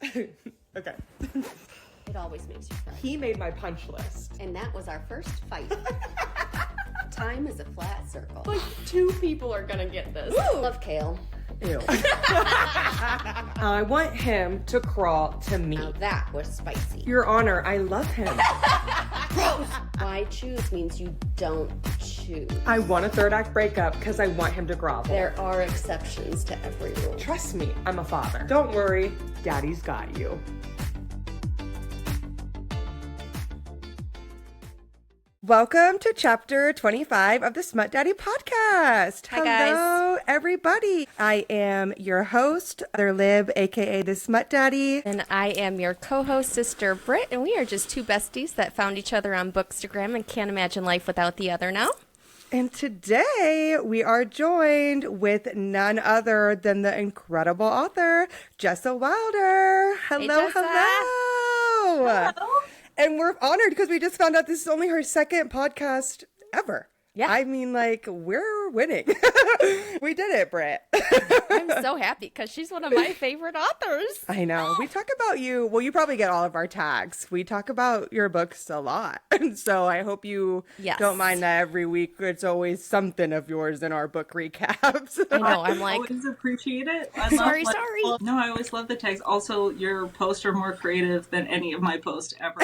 Okay. It always makes you cry. He made my punch list. And that was our first fight. Time is a flat circle. Like 2 people are gonna get this. Ooh. Love kale. Ew. I want him to crawl to me. Now that was spicy. Your Honor, I love him. Gross. Why choose means you don't choose. I want a third act breakup because I want him to grovel. There are exceptions to every rule. Trust me, I'm a father. Don't worry, Daddy's got you. Welcome to chapter 25 of the Smut Daddy Podcast. Hi, guys. Hello, everybody. I am your host, Mother Lib, aka the Smut Daddy. And I am your co-host, Sister Britt, and we are just 2 besties that found each other on Bookstagram and can't imagine life without the other now. And today we are joined with none other than the incredible author, Jessa Wilder. Hello, Hey, Jessa. hello. And we're honored because we just found out this is only her second podcast ever. Yeah. I mean, like, we're winning. We did it, Britt. I'm so happy because she's one of my favorite authors. I know. We talk about you. Well, you probably get all of our tags. We talk about your books a lot. So I hope you don't mind that every week it's always something of yours in our book recaps. I know. I'm like, always appreciate it. Sorry. No, I always love the tags. Also, your posts are more creative than any of my posts ever.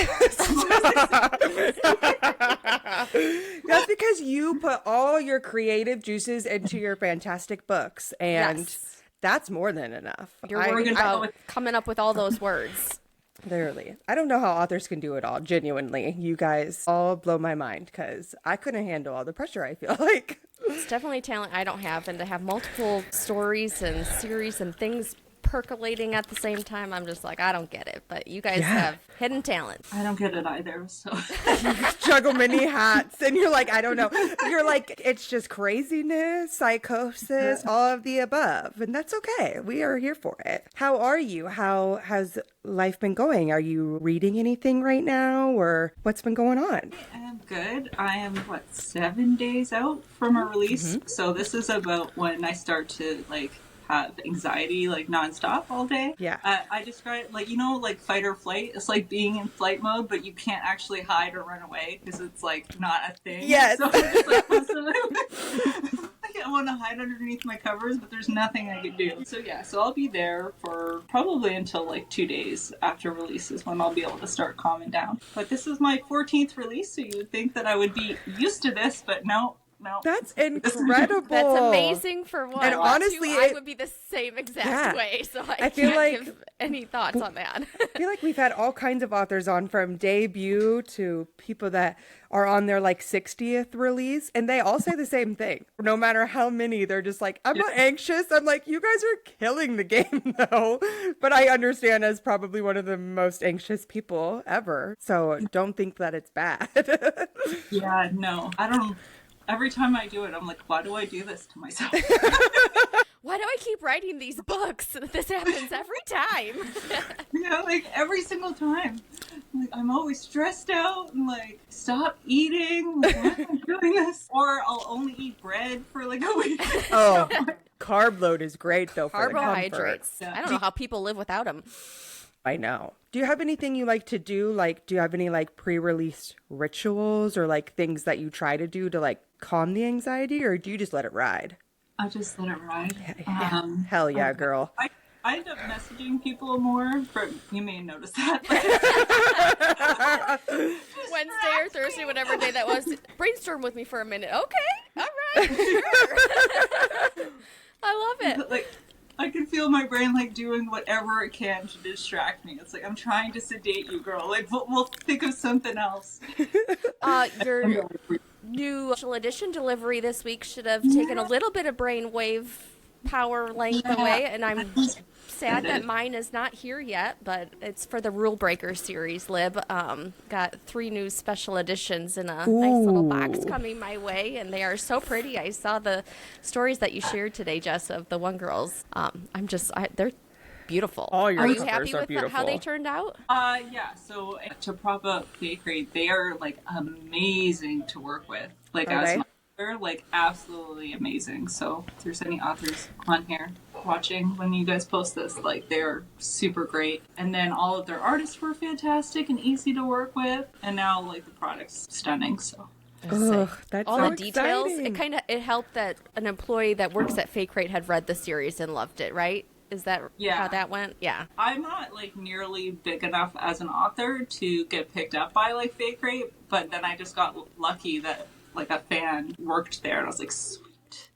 That's because you put all your creative juices into your fantastic books, and that's more than enough. you're worried about coming up with all those words. Literally. I don't know how authors can do it all, genuinely. You guys all blow my mind because I couldn't handle all the pressure, I feel like. It's definitely talent I don't have, and to have multiple stories and series and things percolating at the same time, I'm just like, I don't get it. But you guys have hidden talent. I don't get it either. So Juggle many hats, and you're like, I don't know. You're like, it's just craziness, psychosis, all of the above, and that's okay. We are here for it. How are you? How has life been going? Are you reading anything right now, or what's been going on? I am good. I am 7 days out from a release. So this is about when I start to have anxiety nonstop all day. Yeah. I describe it like fight or flight. It's like being in flight mode, but you can't actually hide or run away because it's not a thing. Yes. So I'm just constantly I want to hide underneath my covers, but there's nothing I can do. So I'll be there for probably until 2 days after release is when I'll be able to start calming down. But this is my 14th release, so you would think that I would be used to this, but no. That's incredible. That's amazing for one. And honestly, I would be the same exact way, so I feel can't give any thoughts on that. I feel like we've had all kinds of authors on, from debut to people that are on their 60th release, and they all say the same thing. No matter how many, they're just like, I'm not anxious. I'm like, you guys are killing the game though. But I understand as probably one of the most anxious people ever. So don't think that it's bad. Yeah, no. I don't. Every time I do it, I'm like, why do I do this to myself? Why do I keep writing these books? This happens every time. Every single time. I'm always stressed out and stop eating. Why am I doing this? Or I'll only eat bread for a week. Oh, carb load is great though for the comfort. Carbohydrates. I don't know how people live without them. I know. Do you have anything you like to do? Do you have any pre-release rituals or things that you try to do to calm the anxiety, or do you just let it ride? I just let it ride. Hell yeah, girl. I end up messaging people more. You may notice that. Wednesday or Thursday, whatever day that was. Brainstorm with me for a minute. Okay. All right. Sure. I love it. I can feel my brain doing whatever it can to distract me. It's I'm trying to sedate you, girl. We'll think of something else. Your new special edition delivery this week should have taken a little bit of brainwave power length away, and I'm sad that mine is not here yet, but it's for the Rule Breaker series, Lib. Got 3 new special editions in a nice little box coming my way, and they are so pretty. I saw the stories that you shared today, Jess, of the One Girls. They're beautiful. All your are you covers happy are with beautiful. how they turned out? Yeah. So to prop up Bakery, they are amazing to work with. Wilder, like absolutely amazing. So if there's any authors on here watching when you guys post this, like they're super great. And then all of their artists were fantastic and easy to work with. And now like the product's stunning. So Ugh, that's all so the details. exciting. It helped that an employee that works at Fake Rate had read the series and loved it, right? Is that how that went? Yeah. I'm not like nearly big enough as an author to get picked up by like Fake Rate, but then I just got lucky that like a fan worked there and I was like, sweet.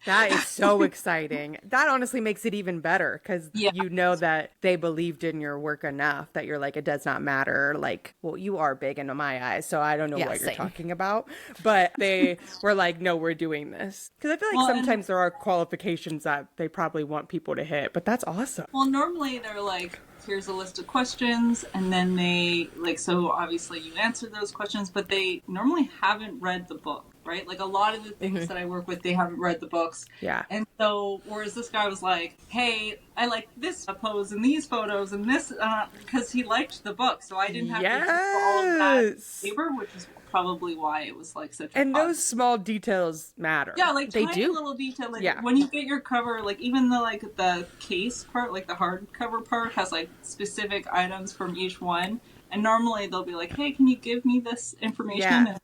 That is so exciting. That honestly makes it even better because you know that they believed in your work enough that you're like, it does not matter. Like, well, you are big into my eyes, so I don't know what you're talking about. But they were like, no, we're doing this. Because I feel like sometimes there are qualifications that they probably want people to hit, but that's awesome. Well, normally they're like, here's a list of questions, and then they, like, so obviously you answer those questions, but they normally haven't read the book, right? Like, a lot of the things that I work with, they haven't read the books. Yeah. And so, whereas this guy was like, hey, I like this pose and these photos and this, because he liked the book, so I didn't have to do all of that paper, which is probably why it was like such a And those small details matter. Yeah, like they tiny do. little detail. Like when you get your cover, like even the case part, like the hardcover part, has like specific items from each one. And normally they'll be like, "Hey, can you give me this information?" Yeah. And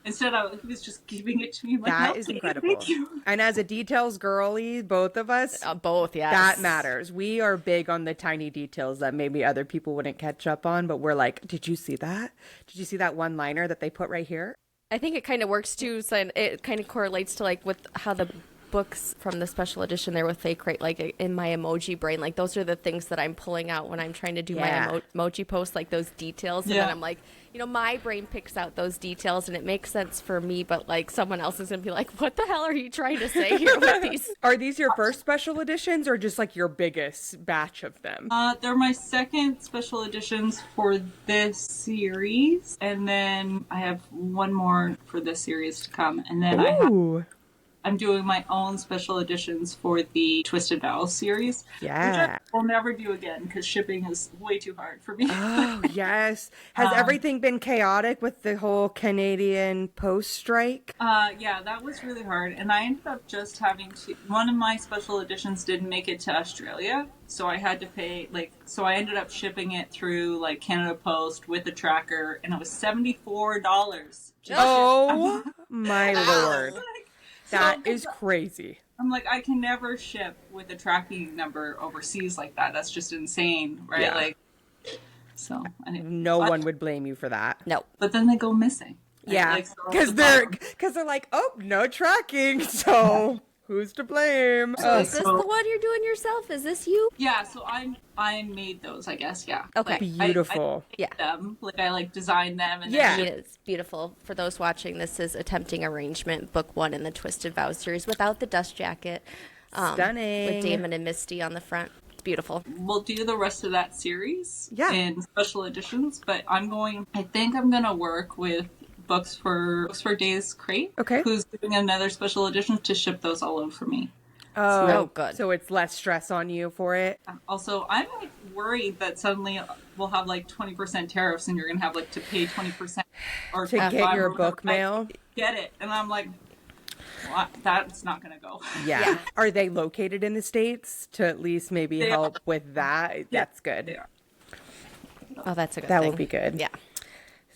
instead, he was just giving it to me. Like, That is incredible. Thank you. And as a details girly, both of us, Both, yes. that matters. We are big on the tiny details that maybe other people wouldn't catch up on, but we're like, did you see that? Did you see that one liner that they put right here? I think it kind of works too, so it kind of correlates to like with how the books from the special edition there with Fake Rate, like in my emoji brain, like those are the things that I'm pulling out when I'm trying to do my emoji post, like those details, and then I'm like, you know, my brain picks out those details and it makes sense for me, but like someone else is gonna be like, what the hell are you trying to say here with these? Are these your first special editions or just like your biggest batch of them? They're my second special editions for this series, and then I have one more for this series to come, and then I'm doing my own special editions for the Twisted Vows series. Yeah. Which I will never do again because shipping is way too hard for me. Oh, yes. Has everything been chaotic with the whole Canadian post strike? Yeah, that was really hard. And I ended up just having to... One of my special editions didn't make it to Australia. So I had to pay, so I ended up shipping it through, Canada Post with a tracker. And it was $74. Oh, my Lord. That is crazy. I'm like, I can never ship with a tracking number overseas like that. That's just insane, right? Yeah. So anyway, no one would blame you for that. No. But then they go missing. Yeah, because they're like, oh, no tracking, so who's to blame? So is this the one you're doing yourself? Is this you? Yeah, so I made those, I guess. Yeah. Okay. Beautiful. I them. I designed them. And Yeah. It is beautiful. For those watching, this is Attempting Arrangement, book 1 in the Twisted Vows series without the dust jacket. Stunning. With Damon and Misty on the front. It's beautiful. We'll do the rest of that series in special editions, but I think I'm going to work with Books for Days Crate, who's doing another special edition to ship those all over for me. Oh, good. So it's less stress on you for it. Also, I'm worried that suddenly we'll have 20% tariffs, and you're gonna have to pay 20% or to get your book mail. Get it, and I'm like, well, that's not gonna go. Yeah. Are they located in the States to at least maybe help with that? That's good. They are. Oh, that's a good That thing. will be good. Yeah.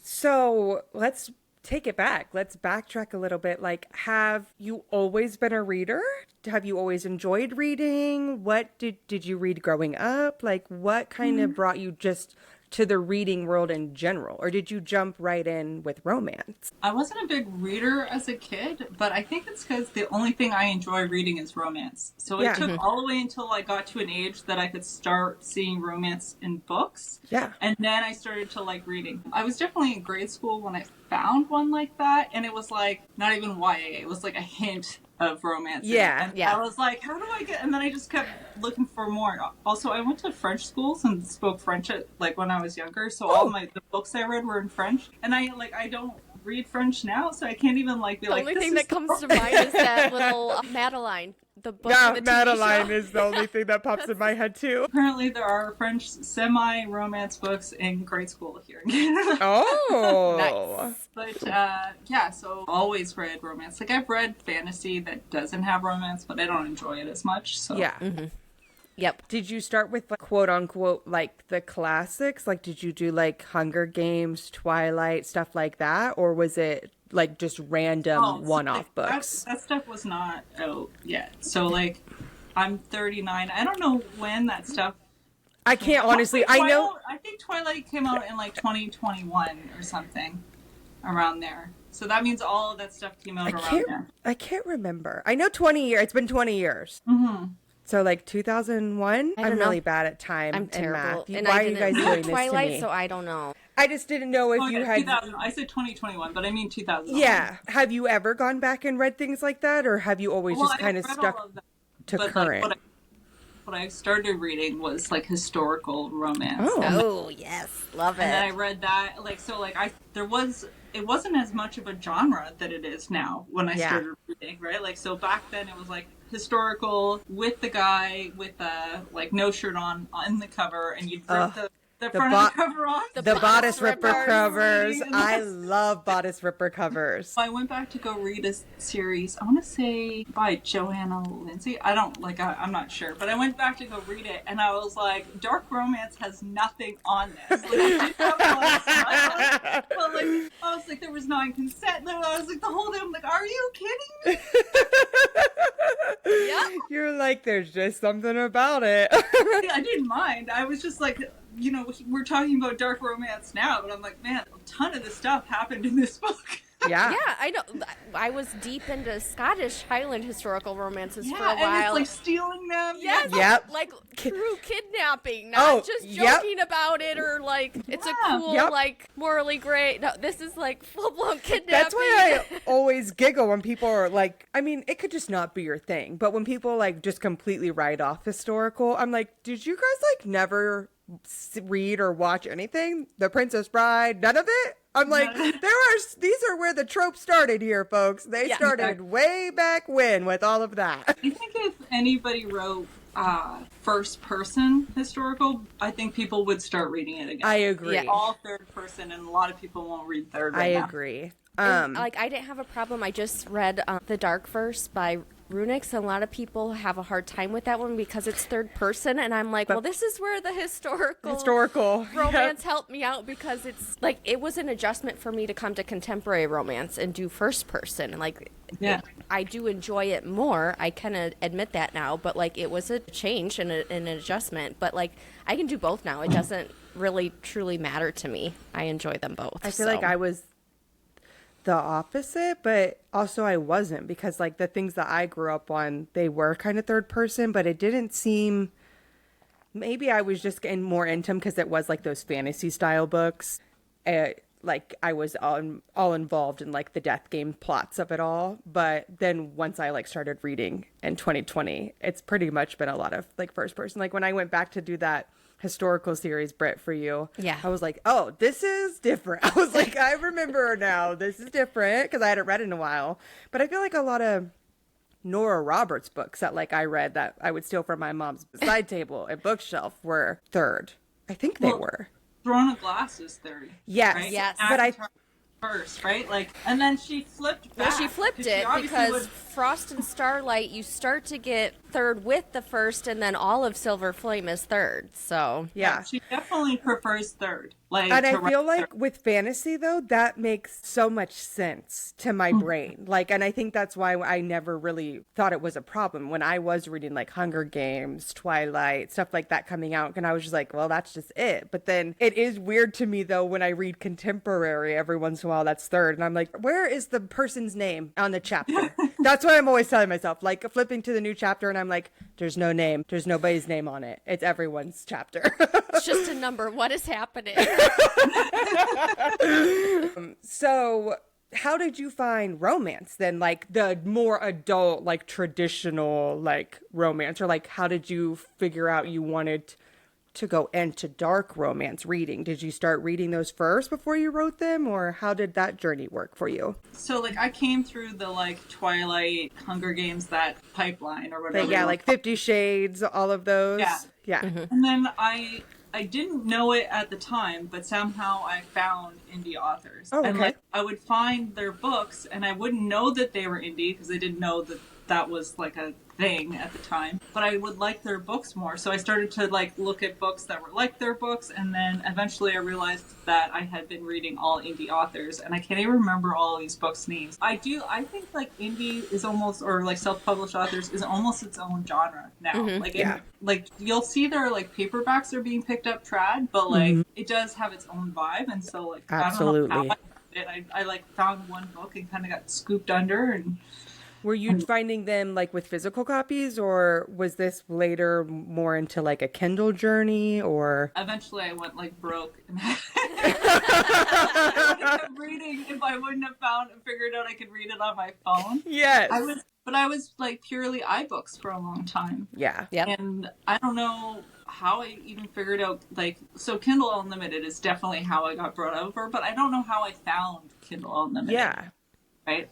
So let's take it back. Let's backtrack a little bit. Have you always been a reader? Have you always enjoyed reading? What did you read growing up? What kind of brought you just to the reading world in general? Or did you jump right in with romance? I wasn't a big reader as a kid, but I think it's because the only thing I enjoy reading is romance. So it took all the way until I got to an age that I could start seeing romance in books. Yeah. And then I started to like reading. I was definitely in grade school when I found one like that, and it was not even YA. It was a hint of romance. Yeah. And I was like, how do I get... And then I just kept looking for more. Also, I went to French schools and spoke French when I was younger, so all the books I read were in French. And I don't read French now, so I can't even be the only thing that comes to mind is that little Madeline, the book Yeah, and the TV Madeline show. is the only thing that pops in my head too. Apparently, there are French semi-romance books in grade school here in Canada. Oh. Nice. But yeah, so always read romance. Like I've read fantasy that doesn't have romance, but I don't enjoy it as much. So Yeah. Yep. Did you start with like, quote unquote like the classics? Like did you do like Hunger Games, Twilight, stuff like that? Or was it like just random one-off books? That stuff was not out yet. So like I'm 39. I don't know when that stuff I can't honestly. I know. I think Twilight came out in like 2021 or something around there. So that means all of that stuff came out around there. I can't remember. I know 20 years. It's been 20 years. Mm-hmm. So like 2001. I I'm don't know. really bad at time I'm and terrible. math. And Why I are you didn't guys read doing this Twilight, to me? so I don't know. I just didn't know if you had. 2000. I said 2021, but I mean 2001. Yeah. Have you ever gone back and read things like that, or have you always just kind of stuck to current? Like, what I started reading was like historical romance. Oh, yes. Love it. And then I read that, like, so, like, it wasn't as much of a genre that it is now when I started reading, right? Like, so back then it was like historical with the guy with like no shirt on the cover, and you'd rip the front of the cover off. The bodice ripper covers. I love bodice ripper covers. I went back to go read a series, I want to say by Joanna Lindsay. I'm not sure, but I went back to go read it, and I was like, dark romance has nothing on this. Like, it didn't have a lot of stuff, but like, I was like, there was non-consent. I was like, the whole day, I'm like, are you kidding me? Yep. You're like, there's just something about it. I didn't mind. I was just like, you know, we're talking about dark romance now, but I'm like, man, a ton of this stuff happened in this book. Yeah. Yeah, I know. I was deep into Scottish Highland historical romances for a and while. it's like stealing them. Yes, Yep. like true kidnapping, not just joking about it or like it's a cool, like morally great. No, this is like full blown kidnapping. That's why I always giggle when people are like, I mean, it could just not be your thing, but when people like just completely write off historical, I'm like, did you guys like never read or watch anything? The Princess Bride, none of it? I'm like, these are where the tropes started here, folks. They started way back when with all of that. I think if anybody wrote first person historical, I think people would start reading it again. I agree. Yeah. All third person, and a lot of people won't read third right now. Agree. Like I didn't have a problem. I just read The Dark Verse by Runix, and a lot of people have a hard time with that one because it's third person, and I'm like, well, this is where the historical romance helped me out, because it's like it was an adjustment for me to come to contemporary romance and do first person, and like I do enjoy it more. I kind of admit that now, but like it was a change and an adjustment, but like I can do both now. It doesn't really truly matter to me. I enjoy them both. I feel like I was the opposite, but also I wasn't, because like the things that I grew up on, they were kind of third person, but it didn't seem, maybe I was just getting more into them because it was like those fantasy style books. Like I was all involved in like the death game plots of it all. But then once I like started reading in 2020, it's pretty much been a lot of like first person. Like when I went back to do that historical series, Britt, for you, I was like, oh, this is different. I was like, I remember now, this is different, because I hadn't read it in a while. But I feel like a lot of Nora Roberts books that like I read that I would steal from my mom's side table and bookshelf were third. I think they were. Throne of Glass is third. Yes, right? yes. But I first, right? Like, and then she flipped back. Well, she flipped it because Frost and Starlight, you start to get third with the first, and then all of Silver Flame is third. So yeah, she definitely prefers third. Like, and I feel like with fantasy though, that makes so much sense to my brain. Like, and I think that's why I never really thought it was a problem when I was reading like Hunger Games, Twilight, stuff like that coming out, and I was just like, well, that's just it. But then it is weird to me though when I read contemporary every once in a while that's third, and I'm like, where is the person's name on the chapter? That's what I'm always telling myself, like flipping to the new chapter, and I'm like, there's no name, there's nobody's name on it, it's everyone's chapter. it's just a number. What is happening? So how did you find romance then, like the more adult, like traditional like romance, or like how did you figure out you wanted to go into dark romance reading? Did you start reading those first before you wrote them, or how did that journey work for you? So, like, I came through the, like, Twilight, Hunger Games, that pipeline or whatever. But yeah, like 50 Shades, all of those. Yeah. Yeah. And then I didn't know it at the time, but somehow I found indie authors. Oh, okay. And, like, I would find their books, and I wouldn't know that they were indie, because I didn't know that that was, like, a thing at the time. But I would like their books more. So I started to, like, look at books that were like their books, and then eventually I realized that I had been reading all indie authors, and I can't even remember all these books' names. I think, like, indie is almost, or, like, self-published authors is almost its own genre now. Like, Yeah. like, you'll see their, like, paperbacks are being picked up trad, but, like, it does have its own vibe, and so, like, Absolutely. I don't know how I found it. I like, found one book and kind of got scooped under, and Were you finding them like with physical copies, or was this later more into like a Kindle journey, or? eventually I went, like, broke, and I would have reading if I wouldn't have figured out I could read it on my phone. Yes. I was like purely iBooks for a long time. Yeah. Yep. And I don't know how I even figured out, like, so Kindle Unlimited is definitely how I got brought over, but I don't know how I found Kindle Unlimited. Yeah. Right?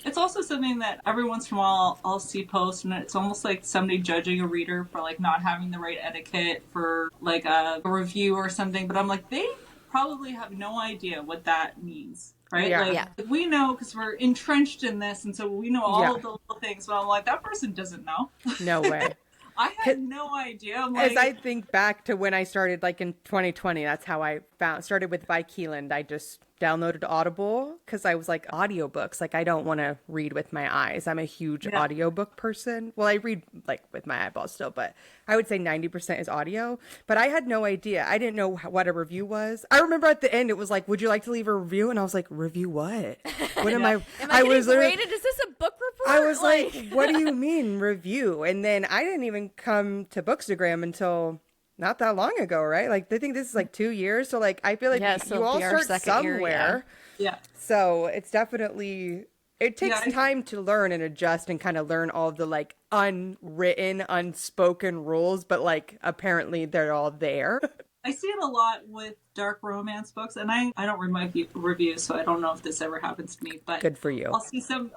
It's also something that every once in a while I'll see posts, and it's almost like somebody judging a reader for, like, not having the right etiquette for, like, a review or something, but I'm like, they probably have no idea what that means. Right? Yeah. Like, Yeah. we know because we're entrenched in this, and so we know all Yeah. of the little things, but I'm like, that person doesn't know. No way. I had no idea. I'm like, As I think back to when I started, like in 2020, that's how I started with Vi Keeland. I just downloaded Audible because I was like, audiobooks. Like, I don't want to read with my eyes. I'm a huge audiobook person. Well, I read like with my eyeballs still, but I would say 90% is audio. But I had no idea. I didn't know what a review was. I remember at the end, it was like, would you like to leave a review? And I was like, review what? What am I? Am I was getting literally- graded? Is this a book report? I was like, what do you mean review? And then I didn't even come to Bookstagram until not that long ago, right? Like, I think this is like 2 years. So like, I feel like Yeah, so you all it'll be our start second year, somewhere. yeah. So it's definitely, it takes Yeah, time to learn and adjust and kind of learn all of the like unwritten, unspoken rules, but like apparently they're all there. I see it a lot with dark romance books, and I don't read my reviews, so I don't know if this ever happens to me, but Good for you. I'll see some,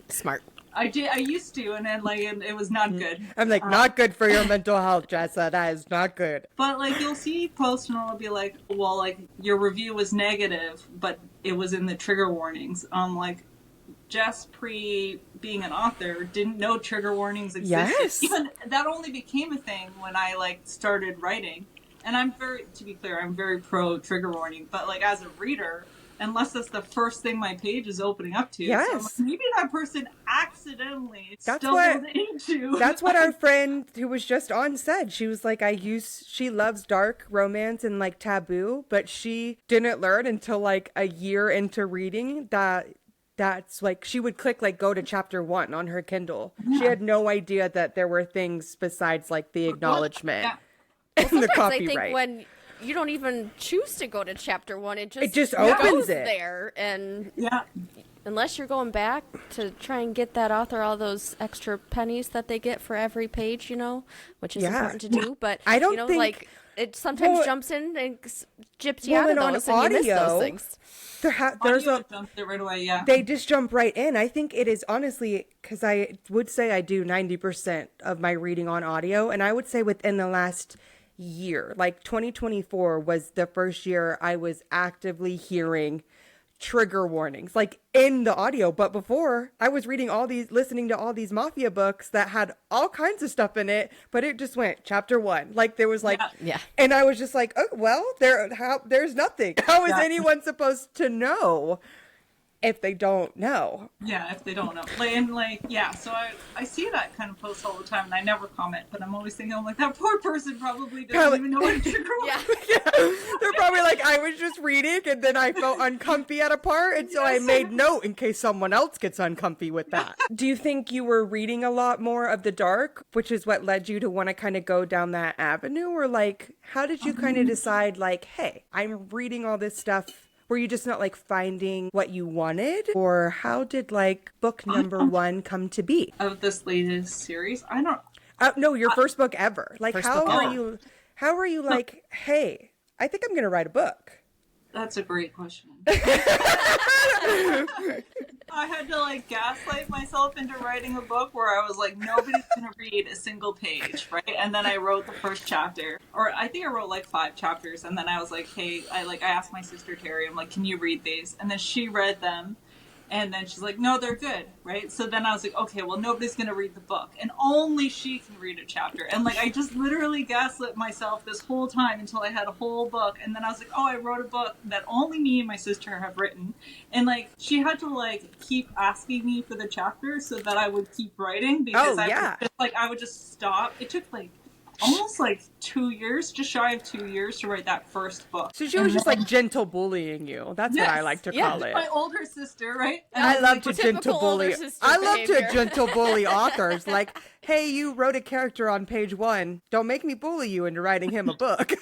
Smart. I used to, and then, like, it was not good. I'm like, not good for your mental health, Jessa. That is not good. But, like, you'll see posts and it'll be like, well, like, your review was negative, but it was in the trigger warnings. Like, Jess, pre being an author, didn't know trigger warnings existed. Yes. Even that only became a thing when I, like, started writing. And to be clear, I'm very pro trigger warning, but, like, as a reader, unless that's the first thing my page is opening up to. Yes. So I'm like, maybe that person accidentally That's stumbled what- into. That's what our friend who was just on said. She was like, she loves dark romance and like taboo, but she didn't learn until like a year into reading that's like, she would click like go to chapter 1 on her Kindle. She had no idea that there were things besides like the acknowledgement Yeah. and the Sometimes I copyright. think when you don't even choose to go to chapter 1, it just opens goes it. there, and Yeah. unless you're going back to try and get that author all those extra pennies that they get for every page, which is Yeah. important to do, but I don't think- like it sometimes Well- jumps in and gyps you Well, out of and on those, and you miss audio, those things. There's Audio jumped it right away, yeah. they just jump right in. I think it is honestly, because I would say I do 90% of my reading on audio, and I would say within the last year, like 2024 was the first year I was actively hearing trigger warnings like in the audio. But before, I was listening to all these mafia books that had all kinds of stuff in it, but it just went chapter 1, like there was like Yeah. and I was just like, oh well, there's nothing. How is anyone supposed to know if they don't know? Yeah, if they don't know. So I see that kind of post all the time, and I never comment, but I'm always thinking, I'm like, that poor person probably doesn't even know what a trigger Yeah. They're probably like, I was just reading and then I felt uncomfy at a part, and so I made note in case someone else gets uncomfy with that. Do you think you were reading a lot more of the dark, which is what led you to want to kind of go down that avenue? Or like, how did you kind of decide like, hey, I'm reading all this stuff? Were you just not like finding what you wanted? Or how did like book number 1 come to be? of this latest series. No, your first book ever. Like, First how book were ever. you? How were you like? Hey, I think I'm gonna write a book. That's a great question. I had to like gaslight myself into writing a book where I was like, nobody's gonna read a single page, right? And then I wrote the first chapter, or I think I wrote like 5 chapters, and then I was like, hey, I asked my sister Terry, I'm like, can you read these? And then she read them. And then she's like, no, they're good, right? So then I was like, okay, well, nobody's going to read the book. And only she can read a chapter. And, like, I just literally gaslit myself this whole time until I had a whole book. And then I was like, oh, I wrote a book that only me and my sister have written. And, like, she had to, like, keep asking me for the chapter so that I would keep writing. Because I would just stop. It took, like, almost like 2 years, just shy of 2 years to write that first book. So she was just like gentle bullying you. That's what I like to call it. My older sister, right? And I love to typical gentle bully. older sister I love to behavior. gentle bully authors. Like, hey, you wrote a character on page 1. Don't make me bully you into writing him a book.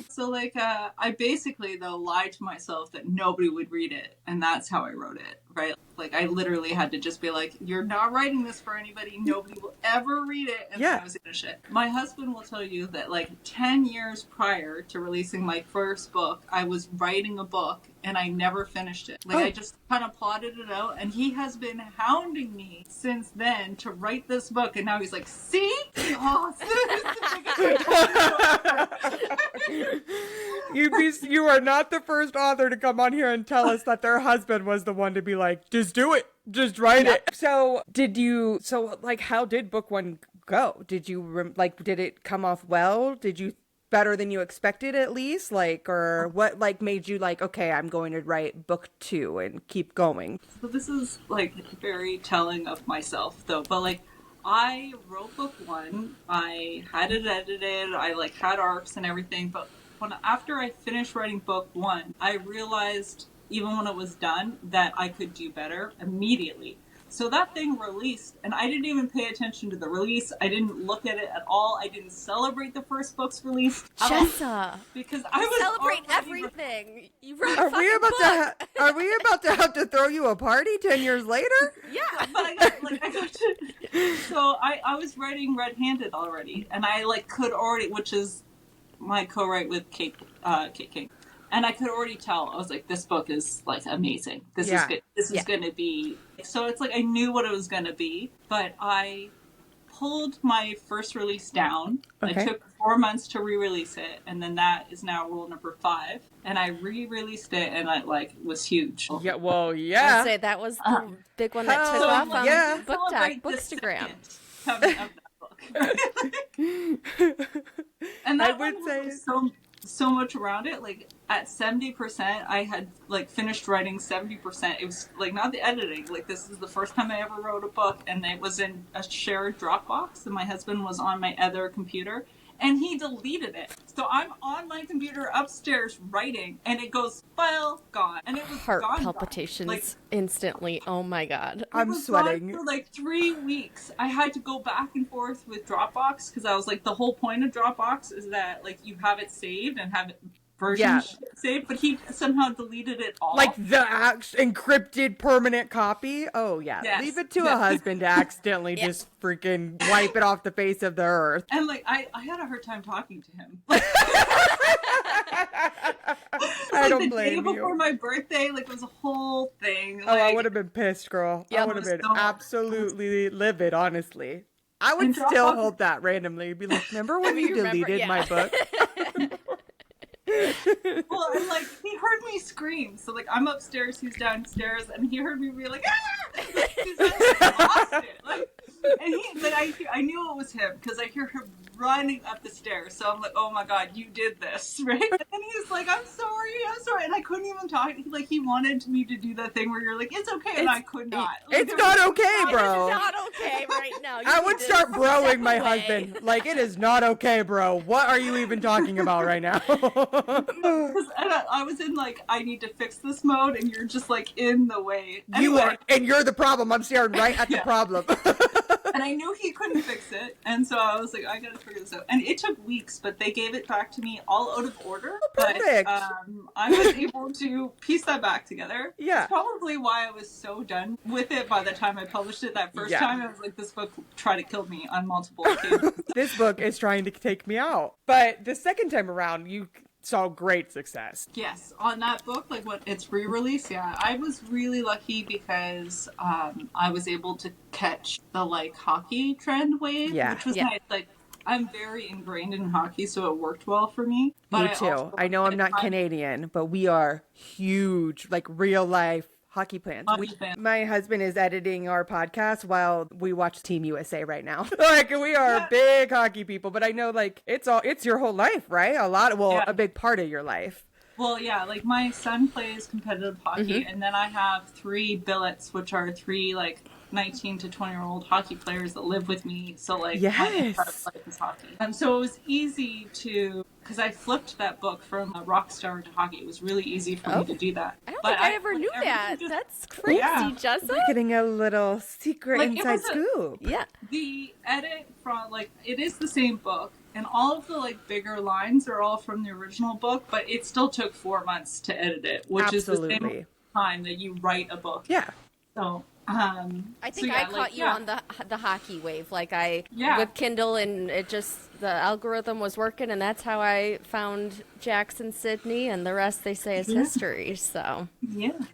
So, like, I basically, though, lied to myself that nobody would read it. And that's how I wrote it, right? Like, I literally had to just be like, you're not writing this for anybody. Nobody will ever read it. And then I was gonna shit. My husband will tell you that, like, 10 years prior to releasing my first book, I was writing a book and I never finished it. Like, I just kind of plotted it out. And he has been hounding me since then to write this book. And now he's like, see? Oh, You are not the first author to come on here and tell us that their husband was the one to be like, just do it. Just write it. So how did book 1 go? Did you, did it come off well? Did you better than you expected at least? Like, or what, like, made you like, okay, I'm going to write book 2 and keep going? So this is, like, very telling of myself, though. But, like, I wrote book 1. I had it edited. I, like, had arcs and everything. But after I finished writing book 1, I realized, even when it was done, that I could do better immediately. So that thing released, and I didn't even pay attention to the release. I didn't look at it at all. I didn't celebrate the first book's release at all, Jessa, because I was celebrate already everything. You wrote a Are fucking we about book. to are we about to have to throw you a party 10 years later? Yeah. But I got to, so I was writing red-handed already, and I, like, could already, which is my co-write with Kate King. And I could already tell, I was like, this book is, like, amazing. This is good. This is going to be... So it's like I knew what it was going to be, but I pulled my first release down. Okay. It took 4 months to re-release it, and then that is now rule number 5. And I re-released it, and it, like, was huge. Yeah, well, yeah. I'd say that was the big one that took so, off on yeah. Bookstagram. Coming of that book. And that I would one say... was so much around it. Like, at 70%, I had, like, finished writing 70%. It was, like, not the editing. Like, this is the first time I ever wrote a book, and it was in a shared Dropbox, and my husband was on my other computer, and he deleted it. So I'm on my computer upstairs writing, and it goes, file, gone. And it was Heart gone. palpitations Like, instantly. Oh my god. I'm it was sweating. gone for like 3 weeks. I had to go back and forth with Dropbox because I was like, the whole point of Dropbox is that, like, you have it saved and have it versions saved, but he somehow deleted it all. Like the encrypted permanent copy? Oh, yeah. Yes. Leave it to a husband to accidentally just freaking wipe it off the face of the earth. And, like, I had a hard time talking to him. I don't the blame day before you. my birthday, like, it was a whole thing. Oh, I like, would have been pissed, girl. Yeah, I would have it was been so- absolutely livid, honestly. I would And still Dropbox- hold that randomly. Be like, remember when you remember, deleted yeah. my book? Well, and, like, he heard me scream. So, like, I'm upstairs, he's downstairs, and he heard me be like, ah! He's like, lost it. Like, and he, like, I knew it was him because I hear him running up the stairs. So I'm like, oh my god, you did this, right? And he's like, I'm sorry. And I couldn't even talk. He wanted me to do that thing where you're like, it's okay, and I could not. Like, It's not okay, bro. It's not okay right now. You I need would to start broing step my away. husband. Like, it is not okay, bro. What are you even talking about right now? Because I was in, like, I need to fix this mode, and you're just, like, in the way. You Anyway, are, and you're the problem. I'm staring right at the problem. And I knew he couldn't fix it. And so I was like, I gotta figure this out. And it took weeks, but they gave it back to me all out of order. Perfect. But I was able to piece that back together. Yeah. It's probably why I was so done with it by the time I published it that first time. I was like, this book tried to kill me on multiple occasions. This book is trying to take me out. But the second time around, you saw great success. Yes, on that book, like when it's re-release, yeah, I was really lucky because I was able to catch the like hockey trend wave, which was nice. Like I'm very ingrained in hockey, so it worked well for me. But Me too. I know I'm not Canadian, but we are huge, like real life hockey fans. My husband is editing our podcast while we watch Team USA right now. Like we are big hockey people, but I know like it's your whole life, right? A big part of your life. Well, yeah, like my son plays competitive hockey, and then I have 3 billets, which are 3 like 19 to 20-year-old hockey players that live with me. So like my entire life is hockey. So it was easy to, because I flipped that book from rock star to hockey. It was really easy for me to do that. I don't think I ever knew that. That's crazy, Jessa. We're getting a little secret inside scoop. The edit from like, it is the same book. And all of the like bigger lines are all from the original book, but it still took 4 months to edit it, which is the same time that you write a book. Yeah. So I think I caught you on the hockey wave, like with Kindle, and it just the algorithm was working, and that's how I found Jackson Sydney, and the rest they say is history. So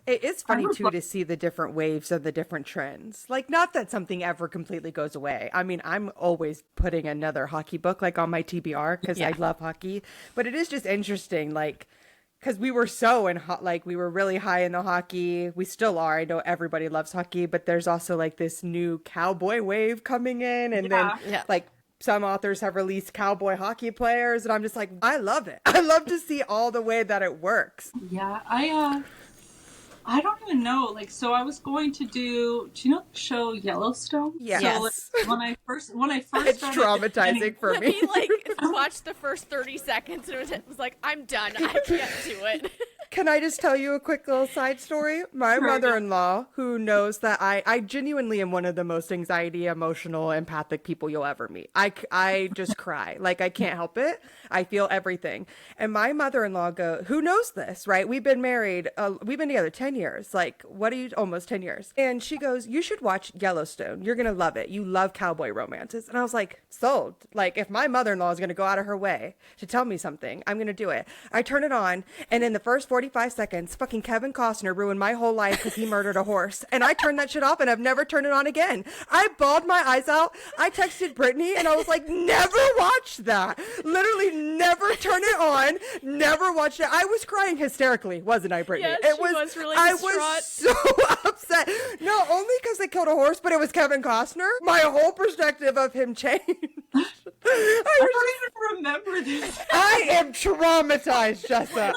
it is funny too to see the different waves of the different trends. Like, not that something ever completely goes away. I mean, I'm always putting another hockey book like on my TBR because I love hockey, but it is just interesting, like. Because we were we were really high in the hockey. We still are. I know everybody loves hockey, but there's also like this new cowboy wave coming in. And then like some authors have released cowboy hockey players. And I'm just like, I love it. I love to see all the way that it works. Yeah, I don't even know. Like, so I was going to do you know the show Yellowstone? Yes. So, like, when I first it's started traumatizing for me. He like watched the first 30 seconds and it was like, I'm done. I can't do it. Can I just tell you a quick little side story? My mother-in-law, who knows that I genuinely am one of the most anxiety, emotional, empathic people you'll ever meet. I just cry. Like, I can't help it. I feel everything. And my mother-in-law who knows this, right? We've been married, we've been together 10 years. Like, almost 10 years. And she goes, you should watch Yellowstone. You're going to love it. You love cowboy romances. And I was like, sold. Like, if my mother-in-law is going to go out of her way to tell me something, I'm going to do it. I turn it on, and in the first 45 seconds, fucking Kevin Costner ruined my whole life because he murdered a horse. And I turned that shit off, and I've never turned it on again. I bawled my eyes out. I texted Brittany, and I was like, never watch that. Literally never turn it on. Never watched it. I was crying hysterically, wasn't I, Brittany? Yes, she was really distraught. I was so upset. Not only because they killed a horse, but it was Kevin Costner. My whole perspective of him changed. I don't even remember this. I am traumatized, Jessa.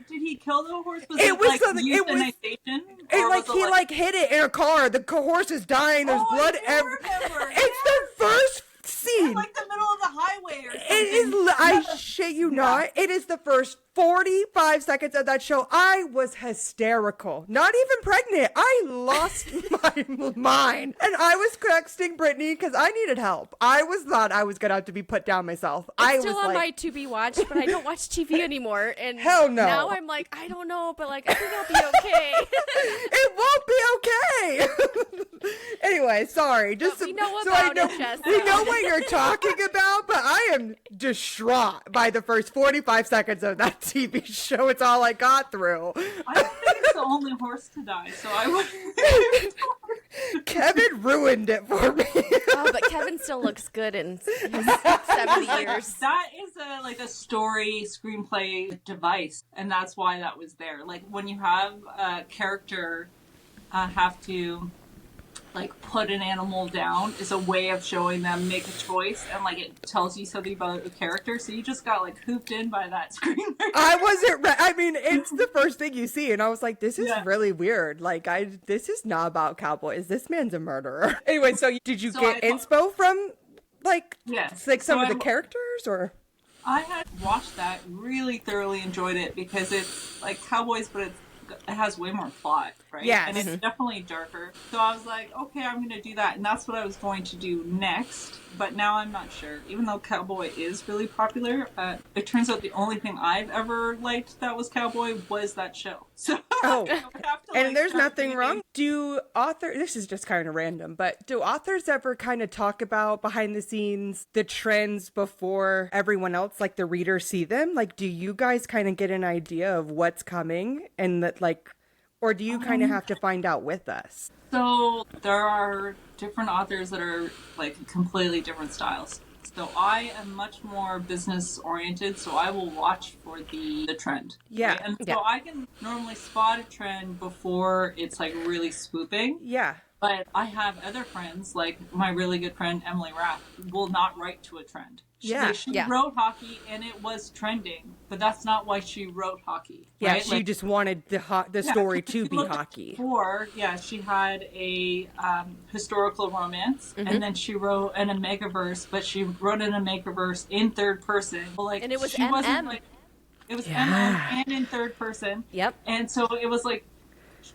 Did he kill the horse? Was it was like something. It was. He hit it in a car. The horse is dying. There's blood everywhere. It's the first scene. In like the middle of the highway or something. It is. I shit you not. It is the first 45 seconds of that show. I was hysterical. Not even pregnant. I lost my mind. And I was texting Brittany because I needed help. I thought I was going to have to be put down myself. It's still on my to be watched, but I don't watch TV anymore. And hell no. Now I'm like, I don't know, but like, I think I'll be okay. It won't be okay. Anyway, sorry. Just we know about it, Jess. We know what you're talking about, but I am distraught by the first 45 seconds of that TV show. It's all I got through. I don't think it's the only horse to die, so I would. Kevin ruined it for me. Oh, but Kevin still looks good in his 70 years. That is a story screenplay device, and that's why that was there. Like when you have a character have to like put an animal down is a way of showing them make a choice, and like it tells you something about a character, so you just got like hooped in by that screen. I wasn't I mean, it's the first thing you see, and I was like, this is really weird. Like, this is not about cowboys. This man's a murderer. Anyway, so did you get inspo from like some of the characters, or? I had watched that, really thoroughly enjoyed it because it's like cowboys, but it's it has way more plot, right? Yes. And it's definitely darker. So I was like, okay, I'm going to do that. And that's what I was going to do next. But now I'm not sure. Even though Cowboy is really popular, it turns out the only thing I've ever liked that was Cowboy was that show. So Oh, I would have to, and like, there's start nothing reading. wrong. This is just kind of random, but do authors ever kind of talk about behind the scenes the trends before everyone else, like the readers, see them? Like, do you guys kind of get an idea of what's coming and that, like, or do you kind of have to find out with us? So there are different authors that are like completely different styles. So I am much more business oriented, so I will watch for the trend. Yeah. Right? And Yeah. so I can normally spot a trend before it's like really swooping. Yeah. But I have other friends, like my really good friend Emily Rath, will not write to a trend. Yeah. She Yeah. wrote hockey and it was trending, but that's not why she wrote hockey. Yeah, right? she Like, just wanted the story to be hockey. Before, she had a historical romance, and then she wrote an Omegaverse, but she wrote an Omegaverse in third person. Like, And it was she wasn't MM. like it was Yeah. MM and in third person. Yep. And so it was like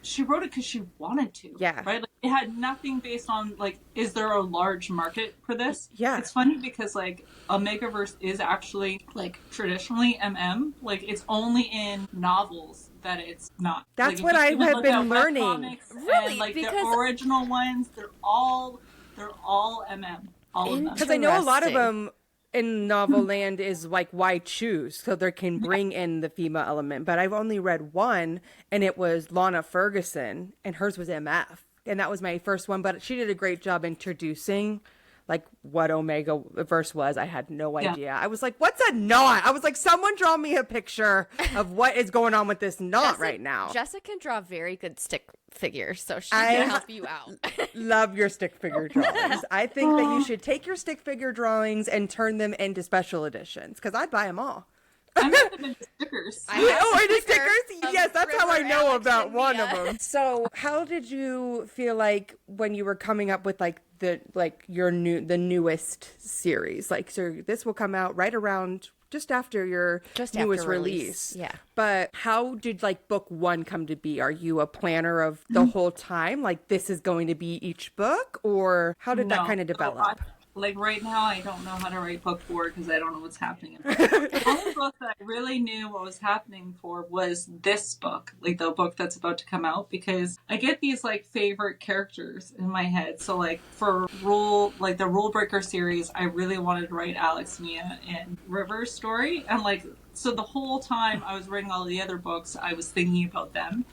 she wrote it because she wanted to. Yeah. Right. Like, it had nothing based on like, is there a large market for this? Yeah. It's funny because like Omegaverse is actually like traditionally MM. Like it's only in novels that it's not. That's Like, if what you I even have look been at learning. webcomics Really? and, like the Because- original ones, they're all MM. All of them. Because I know a lot of Interesting. them in novel land is like why choose, so they can bring in the female element. But I've only read one, and it was Lana Ferguson, and hers was MF, and that was my first one. But she did a great job introducing like what Omega verse was. I had no idea. I was like, what's a knot? I was like, someone draw me a picture of what is going on with this knot right now. Jessa can draw very good stick figures, so she I- can help you out. Love your stick figure drawings. I think that you should take your stick figure drawings and turn them into special editions, because I'd buy them all. I made them into stickers. Oh, are the stickers? of Yes, that's how I River, know Alex, about and one Mia. of them. So, how did you feel like when you were coming up with like the newest series? Like, so this will come out right around just after your Just newest after release. Yeah. But how did like book one come to be? Are you a planner of the whole time? Like this is going to be each book, or how did that No. kind of So develop? like right now, I don't know how to write book 4 because I don't know what's happening in book 4. The only book that I really knew what was happening for was this book, like the book that's about to come out, because I get these like favorite characters in my head. So like for the Rule Breaker series, I really wanted to write Alex, Mia, and River's story, and like so the whole time I was writing all the other books, I was thinking about them.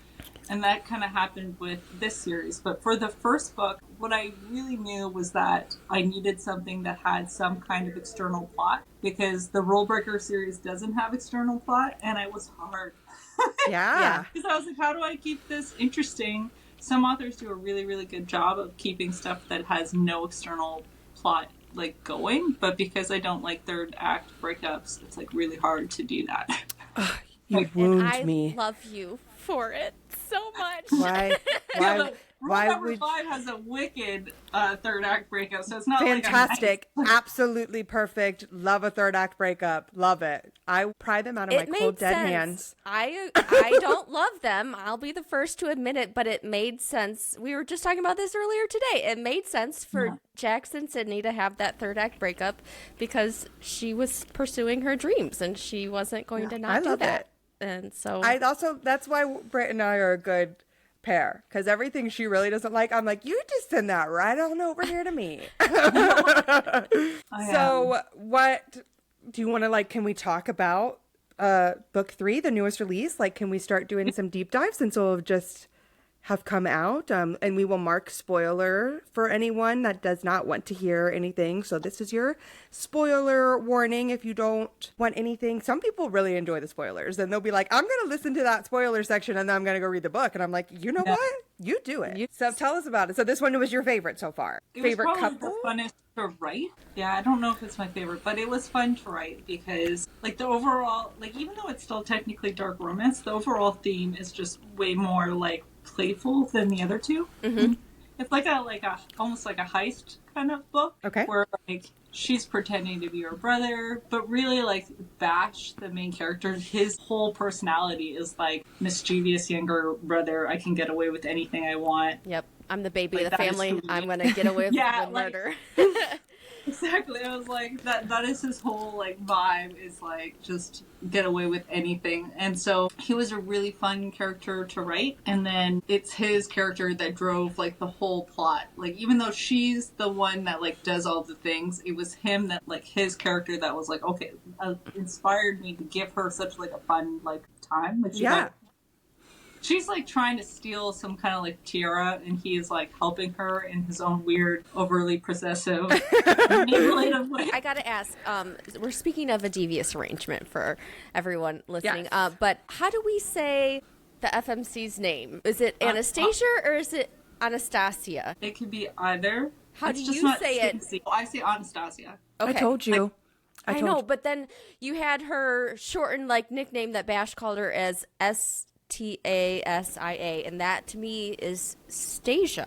And that kind of happened with this series. But for the first book, what I really knew was that I needed something that had some kind of external plot, because the Rule Breaker series doesn't have external plot, and it was hard. Yeah. Because I was like, how do I keep this interesting? Some authors do a really, really good job of keeping stuff that has no external plot like going, but because I don't like third act breakups, it's like really hard to do that. You And wound I me. love you for it so much. Why? Yeah, Why? but Rule Why number would? 5 has a wicked third act breakup, so it's not Fantastic. Like a nice... Absolutely perfect. Love a third act breakup. Love it. I pry them out of my It made cold dead sense. hands. I don't love them. I'll be the first to admit it, but it made sense. We were just talking about this earlier today. It made sense for Jackson Sydney to have that third act breakup because she was pursuing her dreams and she wasn't going to I not do love that. it. And so That's why Britt and I are a good pair, because everything she really doesn't like, I'm like, you just send that right on over here to me. So what do you want to like, can we talk about book 3, the newest release? Like, can we start doing some deep dives since it'll just have come out? And we will mark spoiler for anyone that does not want to hear anything. So this is your spoiler warning if you don't want anything. Some people really enjoy the spoilers and they'll be like, I'm going to listen to that spoiler section and then I'm going to go read the book. And I'm like, you know what? You do it. So tell us about it. So this one was your favorite so far. It Favorite was probably couple? the funnest to write. Yeah, I don't know if it's my favorite, but it was fun to write because, like, the overall, like, even though it's still technically dark romance, the overall theme is just way more, like, playful than the other two. Mm-hmm. It's like a almost like a heist kind of book. Okay. Where, like, she's pretending to be her brother, but really, like, Bash, the main character, his whole personality is like mischievous younger brother. I can get away with anything I want. Yep. I'm the baby Like, of the that is family. who he I'm is. gonna get away with Yeah, the like- murder. Exactly. I was like, that is his whole, like, vibe, is like just get away with anything. And so he was a really fun character to write, and then it's his character that drove, like, the whole plot. Like, even though she's the one that, like, does all the things, it was him that, like, his character that was like, okay, inspired me to give her such, like, a fun, like, time. Like, she's like trying to steal some kind of like tiara, and he is like helping her in his own weird, overly possessive, manipulative way. I gotta ask, we're speaking of a devious arrangement for everyone listening, Yes. but how do we say the FMC's name? Is it Anastasia or is it Anastasia? It could be either. How It's do just you not say it? Stacey. I say Anastasia. I told you. I know, but then you had her shortened like nickname that Bash called her as Stasia, and that to me is Stasia.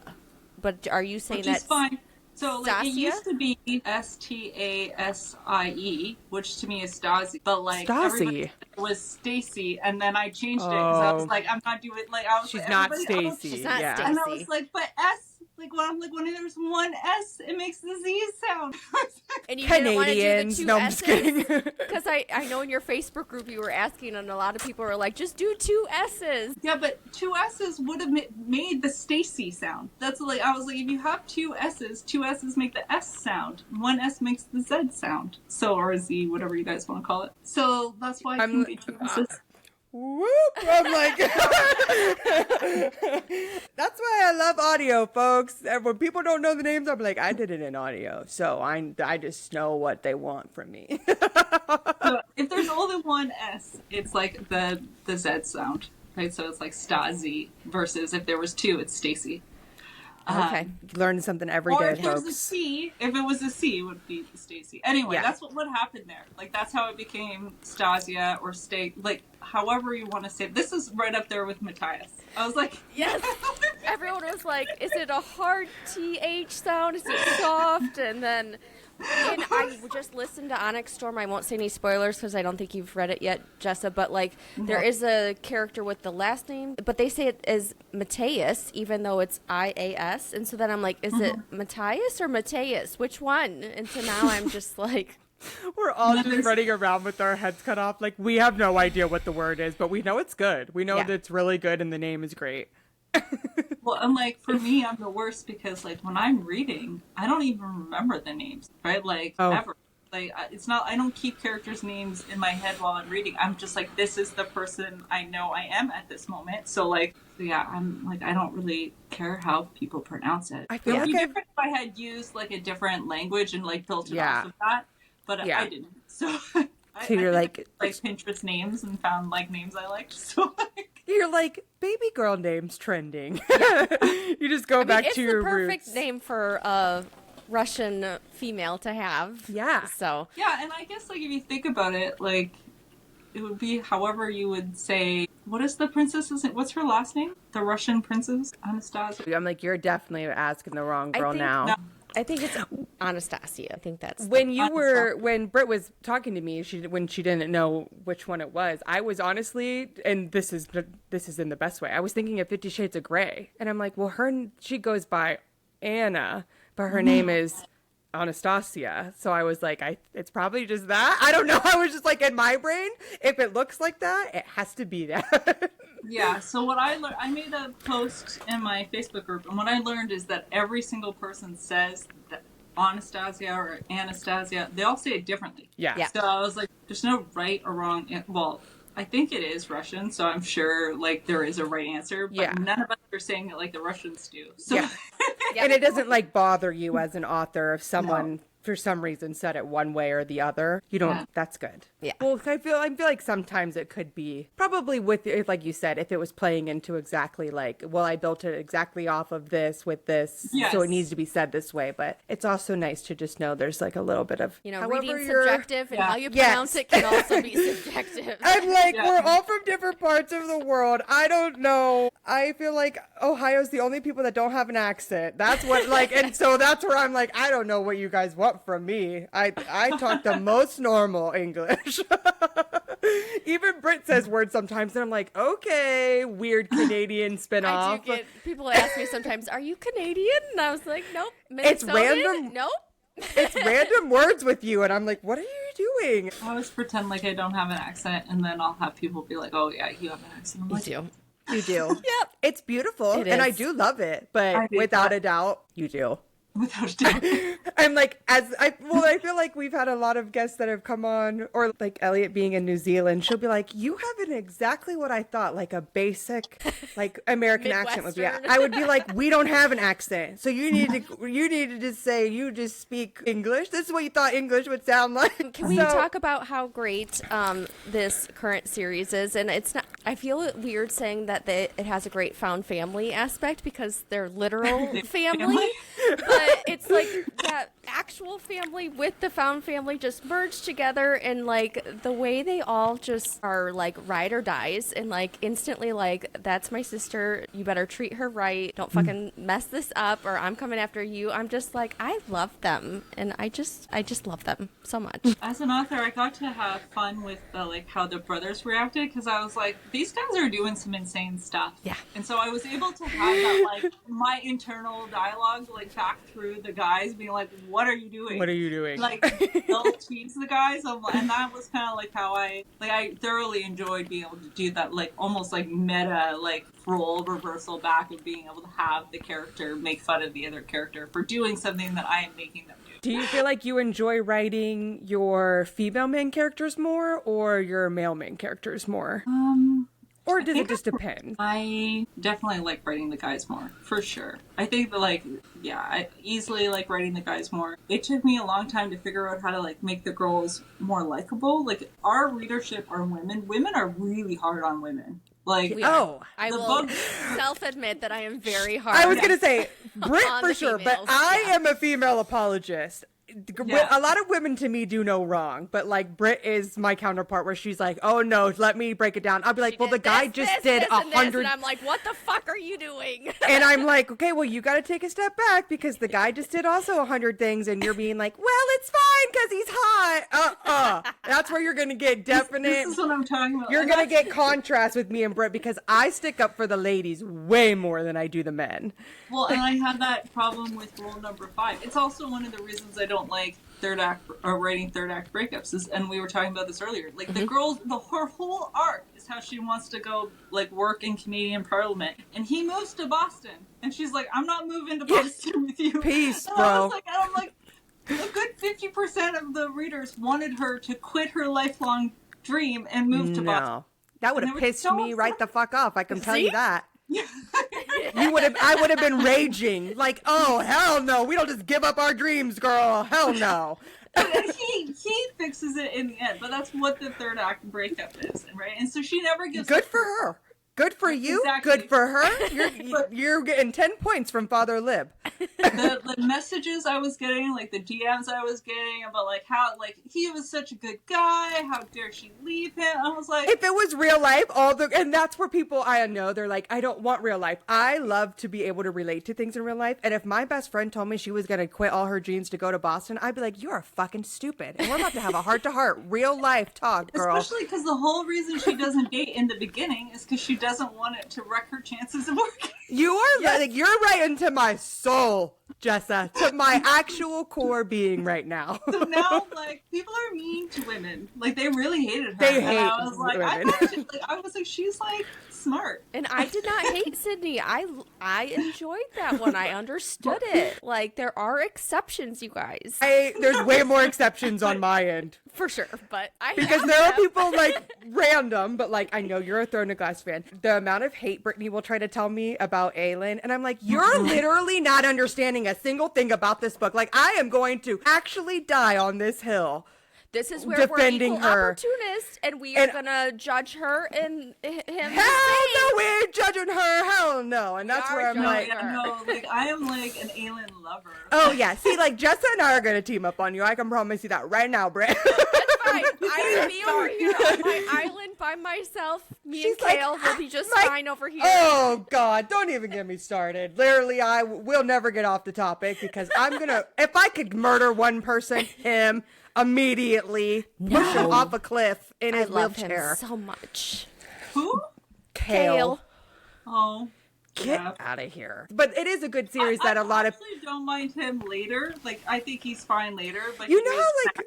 But are you saying Which is that's fine. So like it Stasia? used to be Stasie, which to me is Stasi, but like Stasi. everybody said it was Stacy, and then I changed it because I was Oh. like, I'm not doing like I was. She's like, not everybody else- Stacy. She's not yeah. Stacy. And I was like, but S, like when there's one S, it makes the Z sound. and you didn't want to do the Canadians. two No, I'm just kidding. Because I know in your Facebook group you were asking, and a lot of people were like, just do two S's. Yeah, but two S's would have made the Stacy sound. That's like, I was like, if you have two S's make the S sound. One S makes the Z sound. So, or Z, whatever you guys want to call it. So that's why I I'm- think they two S's. Whoop! I'm like, that's why I love audio, folks. And when people don't know the names, I'm like, I did it in audio, so I just know what they want from me. So if there's only one S, it's like the Z sound, right? So it's like Stasi versus if there was two, it's Stacy. Okay. Learn something every Or day, if there's a folks. C, if it was a C, it would be Stacy. Anyway, Yeah. that's what happened there. Like, that's how it became Stasia or like, however you want to say it. This is right up there with Matthias. I was like, Yes. Everyone was like, is it a hard TH sound? Is it soft? And I just listened to Onyx Storm. I won't say any spoilers because I don't think you've read it yet, Jessa, but like there is a character with the last name, but they say it is Matthias, even though it's IAS. And so then I'm like, is it Matthias or Matthias? Which one? And so now I'm just like, We're all just there's- running around with our heads cut off. Like, we have no idea what the word is, but we know it's good. We know Yeah. that it's really good and the name is great. well, and like, for me, I'm the worst because, like, when I'm reading, I don't even remember the names, right? Like, ever. Like, it's not, I don't keep characters' names in my head while I'm reading. I'm just like, this is the person I know I am at this moment. So, like, yeah, I'm like, I don't really care how people pronounce it. I feel It would be like different if I had used, like, a different language and, like, built it Yeah. off of that. But Yeah. I didn't. So, So you're I like- Pinterest names and found, like, names I liked. So, like, You're like, baby girl names trending. You just go I mean, back it's to the your perfect roots. name for a Russian female to have. Yeah. So yeah, and I guess, like, if you think about it, like, it would be however you would say, what is the princess's, what's her last name? The Russian princess? Anastasia? I'm like, you're definitely asking the wrong I girl think- now. No. I think it's Anastasia. I think that's When Britt was talking to me, when she didn't know which one it was, I was honestly, and this is in the best way, I was thinking of 50 Shades of Grey, and I'm like, well, she goes by Anna, but her name is Anastasia. So I was like, it's probably just that. I don't know. I was just like, in my brain, if it looks like that, it has to be that. Yeah, so what I learned, I made a post in my Facebook group, and what I learned is that every single person says that Anastasia or Anastasia, they all say it differently. Yeah. Yeah. So I was like, there's no right or wrong. Well, I think it is Russian, so I'm sure, like, there is a right answer, but Yeah. none of us are saying it like the Russians do. So, Yeah. And it doesn't like bother you as an author if someone for some reason said it one way or the other. You don't. Yeah. That's good. Yeah. Well, I feel like sometimes it could be probably with, like you said, if it was playing into exactly like, well, I built it exactly off of this with this, Yes. so it needs to be said this way. But it's also nice to just know there's like a little bit of however reading you're- subjective and Yeah. how you Yes. pronounce it can also be subjective. I'm like, Yeah. we're all from different parts of the world. I don't know. I feel like Ohio's the only people that don't have an accent. That's what, like, and so that's where I'm like, I don't know what you guys want want from me? I talk the most normal English. Even Britt says words sometimes, and I'm like, okay, weird Canadian spinoff. I do get people ask me sometimes, "Are you Canadian?" And I was like, "Nope." It's Minnesotan? random. Nope. It's random words with you, and I'm like, what are you doing? I always pretend like I don't have an accent, and then I'll have people be like, "Oh yeah, you have an accent." I'm like, do. You do. Yep. It's beautiful, It and I is. do love it, but I do. without a doubt, you do. without a doubt. I'm like, I feel like we've had a lot of guests that have come on, or like Elliot being in New Zealand, she'll be like, you have exactly what I thought, like a basic, like American accent would be. Midwestern. I would be like, we don't have an accent, so you need to just say you just speak English. This is what you thought English would sound like. Can we talk about how great this current series is? And it's not. I feel it weird saying that it has a great found family aspect because they're literal family, but it's like that actual family with the found family just merged together, and like the way they all just are like ride or dies, and like instantly like, that's my sister, you better treat her right, don't fucking mess this up or I'm coming after you. I'm just like, I love them, and I just love them so much. As an author, I got to have fun with like how the brothers reacted, because I was like, these guys are doing some insane stuff. Yeah. And so I was able to have that, like, my internal dialogue, like, back through the guys being like, what are you doing? What are you doing? Like, they'll tease the guys, and that was kind of like how I thoroughly enjoyed being able to do that, like, almost like meta, like, role reversal back of being able to have the character make fun of the other character for doing something that I am making them do. Do you feel like you enjoy writing your female main characters more or your male main characters more? Or does it just depend? I definitely like writing the guys more, for sure. I think that, like, yeah, I easily like writing the guys more. It took me a long time to figure out how to, like, make the girls more likable. Like, our readership are women. Women are really hard on women. Like, I the will book- self-admit that I am very hard. I was going to say Britt On for the sure, but females, I yeah. am a female apologist. Yeah. A lot of women to me do no wrong, but like Britt is my counterpart where she's like, oh no, let me break it down. I'll be like, well, the guy just did 100. And I'm like, what the fuck are you doing? And I'm like, okay, well, you got to take a step back because the guy just did also 100 things, and you're being like, well, it's fine because he's hot. That's where you're gonna get definite. This is what I'm talking about. You're And gonna that's- get contrast with me and Britt because I stick up for the ladies way more than I do the men. Well, and I had that problem with rule number 5. It's also one of the reasons I don't like third act or writing third act breakups is, and we were talking about this earlier, like the girls, her whole arc is how she wants to go like work in Canadian Parliament, and he moves to Boston, and she's like, I'm not moving to Boston with you. Peace, and bro. I'm like, a good 50% of the readers wanted her to quit her lifelong dream and move to Boston. No, that would And have they were pissed so me right upset. the fuck off. I can tell you See? that. I would have been raging like, oh hell no, we don't just give up our dreams, girl. Hell no. And he fixes it in the end, but that's what the third act breakup is, right? And so she never gives Good up for her. Good for you. Exactly. Good for her. You're getting 10 points from Father Lib. the messages I was getting, like the DMs I was getting about like how like he was such a good guy, how dare she leave him? I was like, If it was real life, and that's where people I know, they're like, I don't want real life. I love to be able to relate to things in real life. And if my best friend told me she was going to quit all her dreams to go to Boston, I'd be like, you're fucking stupid. And we're about to have a heart-to-heart, real life talk, girl. especially because the whole reason she doesn't date in the beginning is because she doesn't want it to wreck her chances of working. You are like, you're right into my soul, Jessa, to my actual core being right now. So now, like, people are mean to women. Like, they really hated her. They and hate I was like, women. I was like, she's like smart. And I did not hate Sydney. I enjoyed that one. I understood it. Like, there are exceptions, you guys. There's way more exceptions on my end. For sure. But Because there are people like random, but like I know you're a Throne of Glass fan. The amount of hate Brittany will try to tell me about Aelin, and I'm like, you're literally not understanding a single thing about this book. Like I am going to actually die on this hill. this is where defending we're equal her. opportunists, and we are And- gonna judge her and him. the Hell same. no, we ain't judging her. Hell no. And that's We where are I'm judging like, her. Yeah, no, like, I am like an alien lover. oh yeah. See, like Jessa and I are gonna team up on you. I can promise you that right now, Britt. Fine. I will be over here on my island by by myself. Me She's and Kale will be just fine over here. Oh God, don't even get me started. Literally, I will never get off the topic because I'm gonna, if I could murder one person, him immediately, push him off a cliff in I his love wheelchair. him so much. Who? Kale. Oh. Get Yeah. out of here. But it is a good series that a lot of, I actually don't mind him later. Like, I think he's fine later. But you know how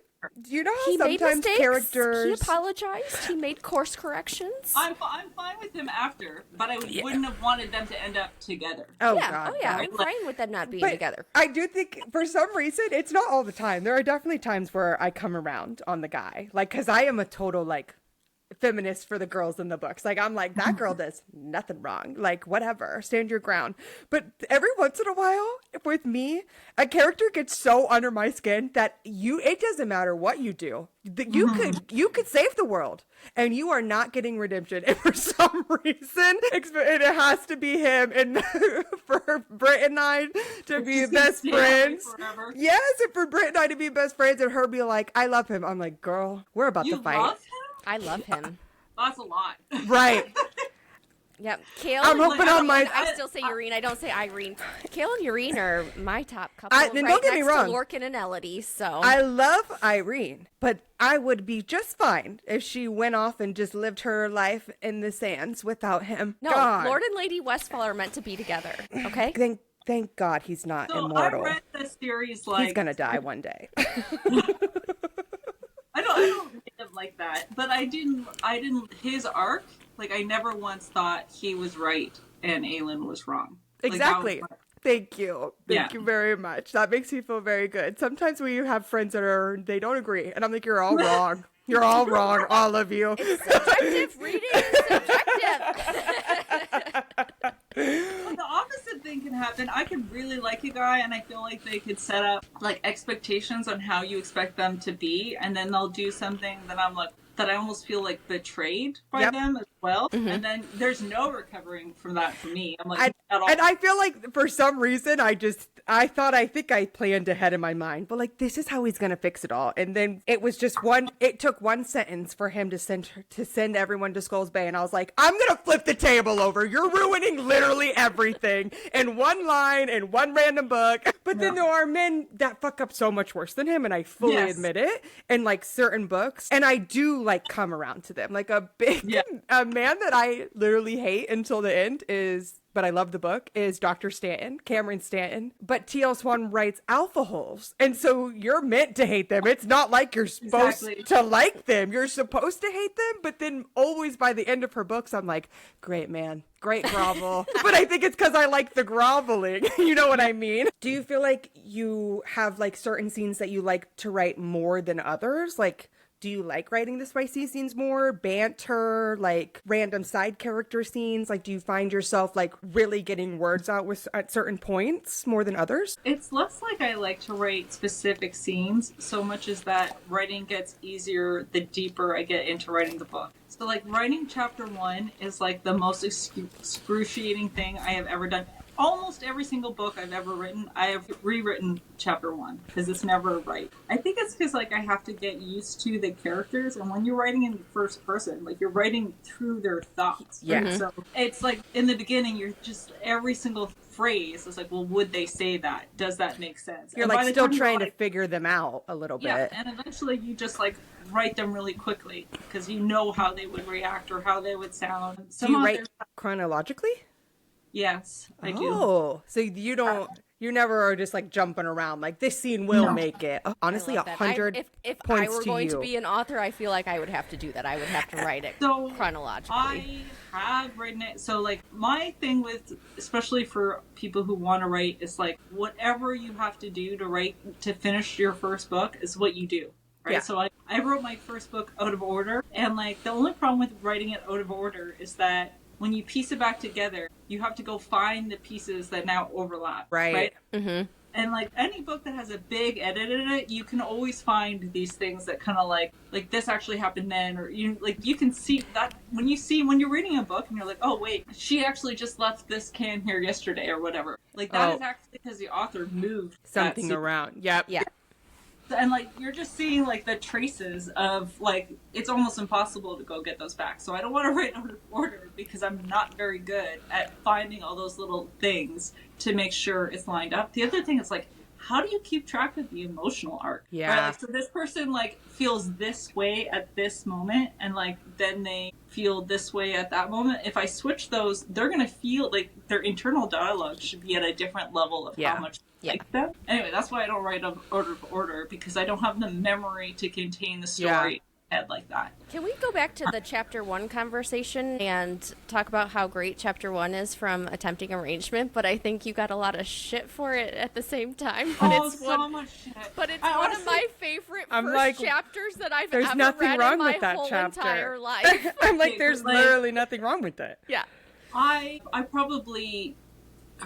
you know how He made sometimes mistakes. characters. He apologized. He made course corrections. I'm fine with him after, but I wouldn't have wanted them to end up together. Oh yeah, God. oh yeah, God. I'm fine with them not being But together. I do think for some reason it's not all the time. There are definitely times where I come around on the guy, like because I am a total like feminist for the girls in the books. Like I'm like that girl does nothing wrong. Like whatever, stand your ground. But every once in a while, with me, a character gets so under my skin that it doesn't matter what you do. You could save the world, and you are not getting redemption. And for some reason, it has to be him. And for Britt and I to be best friends, yes, and for Britt and I to be best friends, and her be like, "I love him." I'm like, "Girl, we're about to fight." Love him? I love him. That's a lot. Right. Yep. Kale. I'm hoping on my. I still say Urine. I don't say Irene. Kale and Urine are my top couple. Then don't get me wrong. To Lorcan and Elodie. So I love Irene, but I would be just fine if she went off and just lived her life in the sands without him. no, God. Lord and Lady Westfall are meant to be together. Okay. Thank God he's not So immortal. I read the series like He's gonna die one day. I don't read him like that, but I didn't his arc, like I never once thought he was right and Aelin was wrong. Like, that Exactly. was- Thank you. Thank you very much. That makes me feel very good. Sometimes when you have friends that they don't agree, and I'm like, you're all wrong. You're all wrong, all of you. Subjective reading is subjective. But the opposite thing can happen. I could really like a guy and I feel like they could set up like expectations on how you expect them to be, and then they'll do something that I'm like that I almost feel like betrayed by them as well. And then there's no recovering from that for me. I'm like at all. And I feel like for some reason I think I planned ahead in my mind, but like this is how he's gonna fix it all. And then it was just it took one sentence for him to send everyone to Skull's Bay, and I was like, I'm gonna flip the table over. You're ruining literally everything in one line in one random book. But then there are men that fuck up so much worse than him, and I fully admit it in like certain books. And I do like come around to them. Like a man that I literally hate until the end but I love the book, is Dr. Stanton, Cameron Stanton. But T.L. Swan writes alpha holes. And so you're meant to hate them. It's not like you're supposed to like them. You're supposed to hate them. But then always by the end of her books, I'm like, great man, great grovel. But I think it's because I like the groveling. You know what I mean? Do you feel like you have like certain scenes that you like to write more than others? Like, do you like writing the spicy scenes more? Banter, like random side character scenes? Like, do you find yourself like really getting words out at certain points more than others? It's less like I like to write specific scenes so much as that writing gets easier the deeper I get into writing the book. So like writing chapter 1 is like the most excruciating thing I have ever done. Almost every single book I've ever written, I have rewritten chapter 1 because it's never right. I think it's because like I have to get used to the characters, and when you're writing in first person, like you're writing through their thoughts. Yeah. Right? So it's like in the beginning, you're just every single phrase is like, well, would they say that? Does that make sense? You're and like still trying to figure them out a little bit. And eventually you just like write them really quickly because you know how they would react or how they would sound. Do you write chronologically? Yes, I do. Oh, so you never are just like jumping around like this scene will make it. Honestly, 100 If points I were to going you. to be an author, I feel like I would have to do that. I would have to write it chronologically. I have written it. So like my thing with, especially for people who want to write, is like whatever you have to do to finish your first book is what you do. Right. Yeah. So I wrote my first book out of order, and like the only problem with writing it out of order is that when you piece it back together, you have to go find the pieces that now overlap. Right. Mm-hmm. And like any book that has a big edit in it, you can always find these things that kind of like this actually happened then, or you can see that when you're reading a book and you're like, oh wait, she actually just left this can here yesterday or whatever. Like that is actually because the author moved something around. Yep. Yeah. And like you're just seeing like the traces of like it's almost impossible to go get those back. So I don't want to write out of order because I'm not very good at finding all those little things to make sure it's lined up. The other thing is like, how do you keep track of the emotional arc? Yeah. Right? Like, so this person like feels this way at this moment, and like then they feel this way at that moment. If I switch those, they're gonna feel like their internal dialogue should be at a different level of how much they like them. Anyway, that's why I don't write them order because I don't have the memory to contain the story. Head like that. Can we go back to the chapter 1 conversation and talk about how great chapter 1 is from Attempting Arrangement? But I think you got a lot of shit for it at the same time. But it's much shit. But it's one of my favorite chapters that I've there's ever nothing read wrong in my with that whole chapter. entire life. I'm like, there's literally nothing wrong with it. Yeah. I probably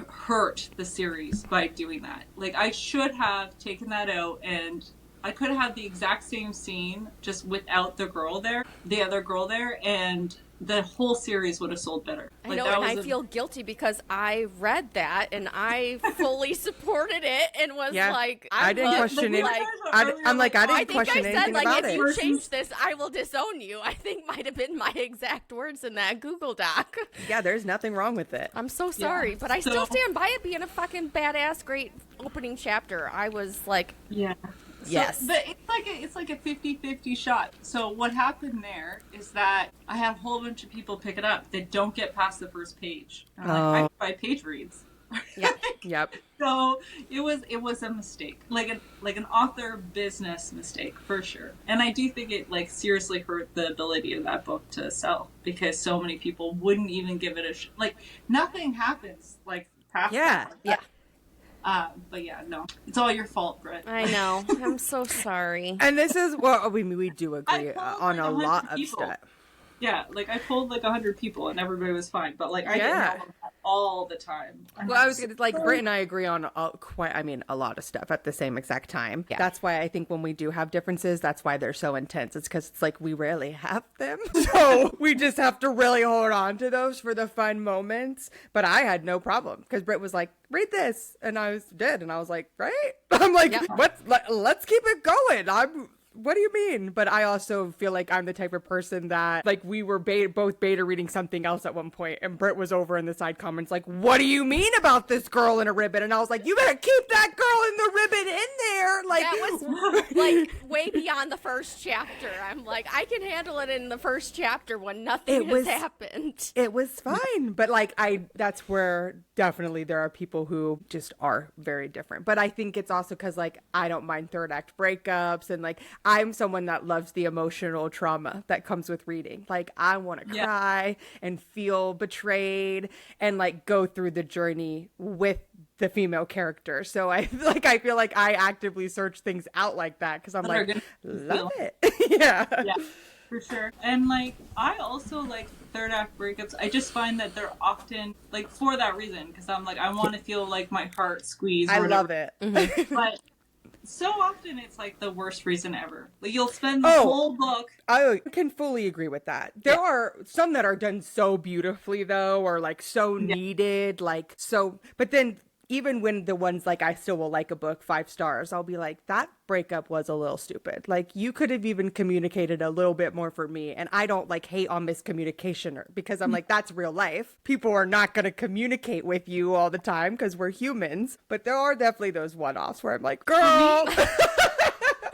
hurt the series by doing that. Like I should have taken that out, and I could have had the exact same scene just without the other girl there, and the whole series would have sold better. I know, and I feel guilty because I read that and I fully supported it and was like, I didn't question it. I'm like, I didn't question anything about it. I think I said, like, if you change this, I will disown you. I think might have been my exact words in that Google Doc. Yeah, there's nothing wrong with it. I'm so sorry, but I still stand by it being a fucking badass, great opening chapter. I was like, yes. But it's like a 50-50 shot. So what happened there is that I had a whole bunch of people pick it up that don't get past the first page. And I'm like, I page reads. Yeah. Yep. So it was a mistake, like an author business mistake for sure. And I do think it like seriously hurt the ability of that book to sell because so many people wouldn't even give it a like nothing happens like past that. Yeah. But yeah, no, it's all your fault, Britt. I know. I'm so sorry. And this is we do agree on a lot of stuff. Yeah, like I pulled like 100 people and everybody was fine, but like I didn't know that all the time. Well, I was gonna like Britt and I agree on a lot of stuff at the same exact time. Yeah. That's why I think when we do have differences, that's why they're so intense. It's because it's like we rarely have them, so we just have to really hold on to those for the fun moments. But I had no problem because Britt was like, "Read this," and I did, and I was like, "Right?" I'm like, let's keep it going. What do you mean? But I also feel like I'm the type of person that, like, we were both beta reading something else at one point, and Britt was over in the side comments like, what do you mean about this girl in a ribbon? And I was like, you better keep that girl in the ribbon in there. Like, that was, like, way beyond the first chapter. I'm like, I can handle it in the first chapter when nothing has happened. It was fine. But, like, that's where definitely there are people who just are very different. But I think it's also because, like, I don't mind third act breakups, and, like, I'm someone that loves the emotional trauma that comes with reading. Like, I want to cry and feel betrayed and, like, go through the journey with the female character. So I feel like I actively search things out like that because I'm like, love it. Yeah, for sure. And, like, I also like third act breakups. I just find that they're often, like, for that reason, because I'm like, I want to feel, like, my heart squeeze. I love it. Mm-hmm. But so often it's like the worst reason ever. Like you'll spend the whole book. I can fully agree with that. There are some that are done so beautifully though, or like so needed, like so. But then even when the ones like I still will like a book 5 stars, I'll be like, that breakup was a little stupid. Like you could have even communicated a little bit more for me. And I don't like hate on miscommunication because I'm like, that's real life. People are not going to communicate with you all the time because we're humans. But there are definitely those one-offs where I'm like, girl.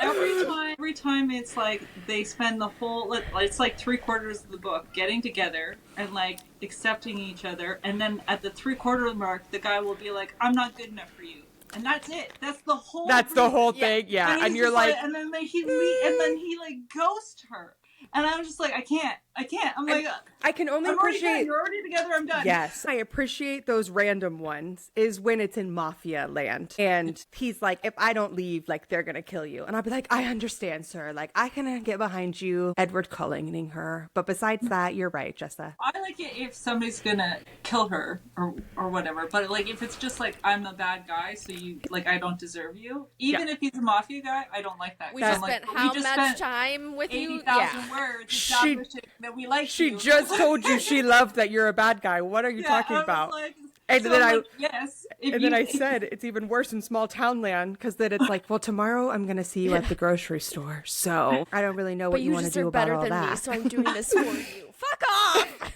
Every time it's like they spend the whole, it's like 3/4 of the book getting together and like accepting each other, and then at the 3/4 mark the guy will be like, I'm not good enough for you, and that's it. That's the whole thing. Yeah. And you're like, and then he like ghosts her, and I'm just like, I can't. I'm like, I can only I'm appreciate. You're already together. I'm done. Yes, I appreciate those random ones. Is when it's in mafia land, and he's like, "If I don't leave, like they're gonna kill you." And I'll be like, "I understand, sir. Like I can get behind you, Edward Cullinging her. But besides that, you're right, Jessa." I like it if somebody's gonna kill her or whatever. But like if it's just like I'm a bad guy, so you like I don't deserve you. Even if he's a mafia guy, I don't like that. We just spent how much time with 80,000 words establishing that we like She you. just told you she loved that you're a bad guy. What are you talking about? Like, And So then I'm like, yes. And then I said, it's even worse in small town land, because then it's like, well, tomorrow I'm going to see you at the grocery store. So I don't really know what But you want to just do are about better all than that. me, so I'm doing this for you. Fuck off!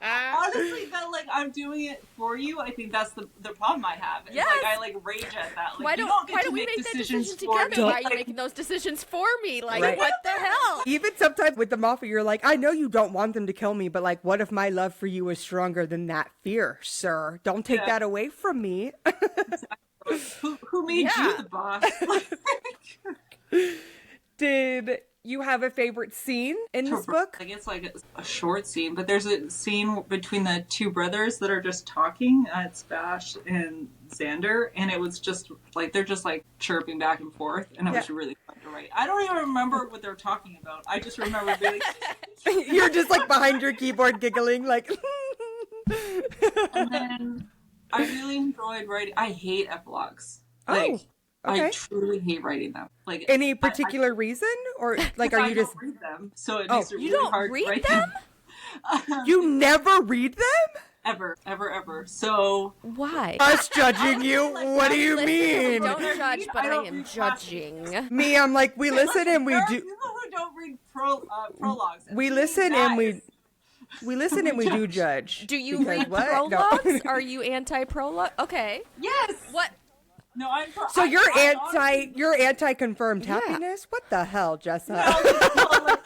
Honestly, that like I'm doing it for you. I think that's the problem I have. It's Yes. like I like rage at that. Like, Why you don't get to we make make that decisions decision for together? me. Why are you Like, making those decisions for me? Like, Right. what the hell? Even sometimes with the mafia, you're like, I know you don't want them to kill me, but like, what if my love for you is stronger than that fear, sir? Don't take Yeah. that away from me. who made Yeah. you the boss? Did you have a favorite scene in this book? Like it's like a short scene, but there's a scene between the two brothers that are just talking. It's Bash and Xander, and it was just like they're just like chirping back and forth, and it was really fun to write. I don't even remember what they're talking about. I just remember being like, You're just like behind your keyboard giggling, like. and then I really enjoyed writing. I hate epilogues. Like, okay. I truly hate writing them. Like Any particular reason, or like, are I you just don't read them? So it makes it You really don't hard to read write them? you never read them? ever. So Why? Us judging you? What do you Listen, mean? Don't judge, but I I don't am read judging. Me, I'm like, we listen and we there are do. people who don't read prologues. We To me, listen that and we. is- We listen and we do judge. Do you Because read what? No. prologues? Are you anti-prologue? Okay. Yes. What? No, I'm. So I- you're I honestly- you're anti-confirmed Yeah. happiness? What the hell, Jessa? Well, like,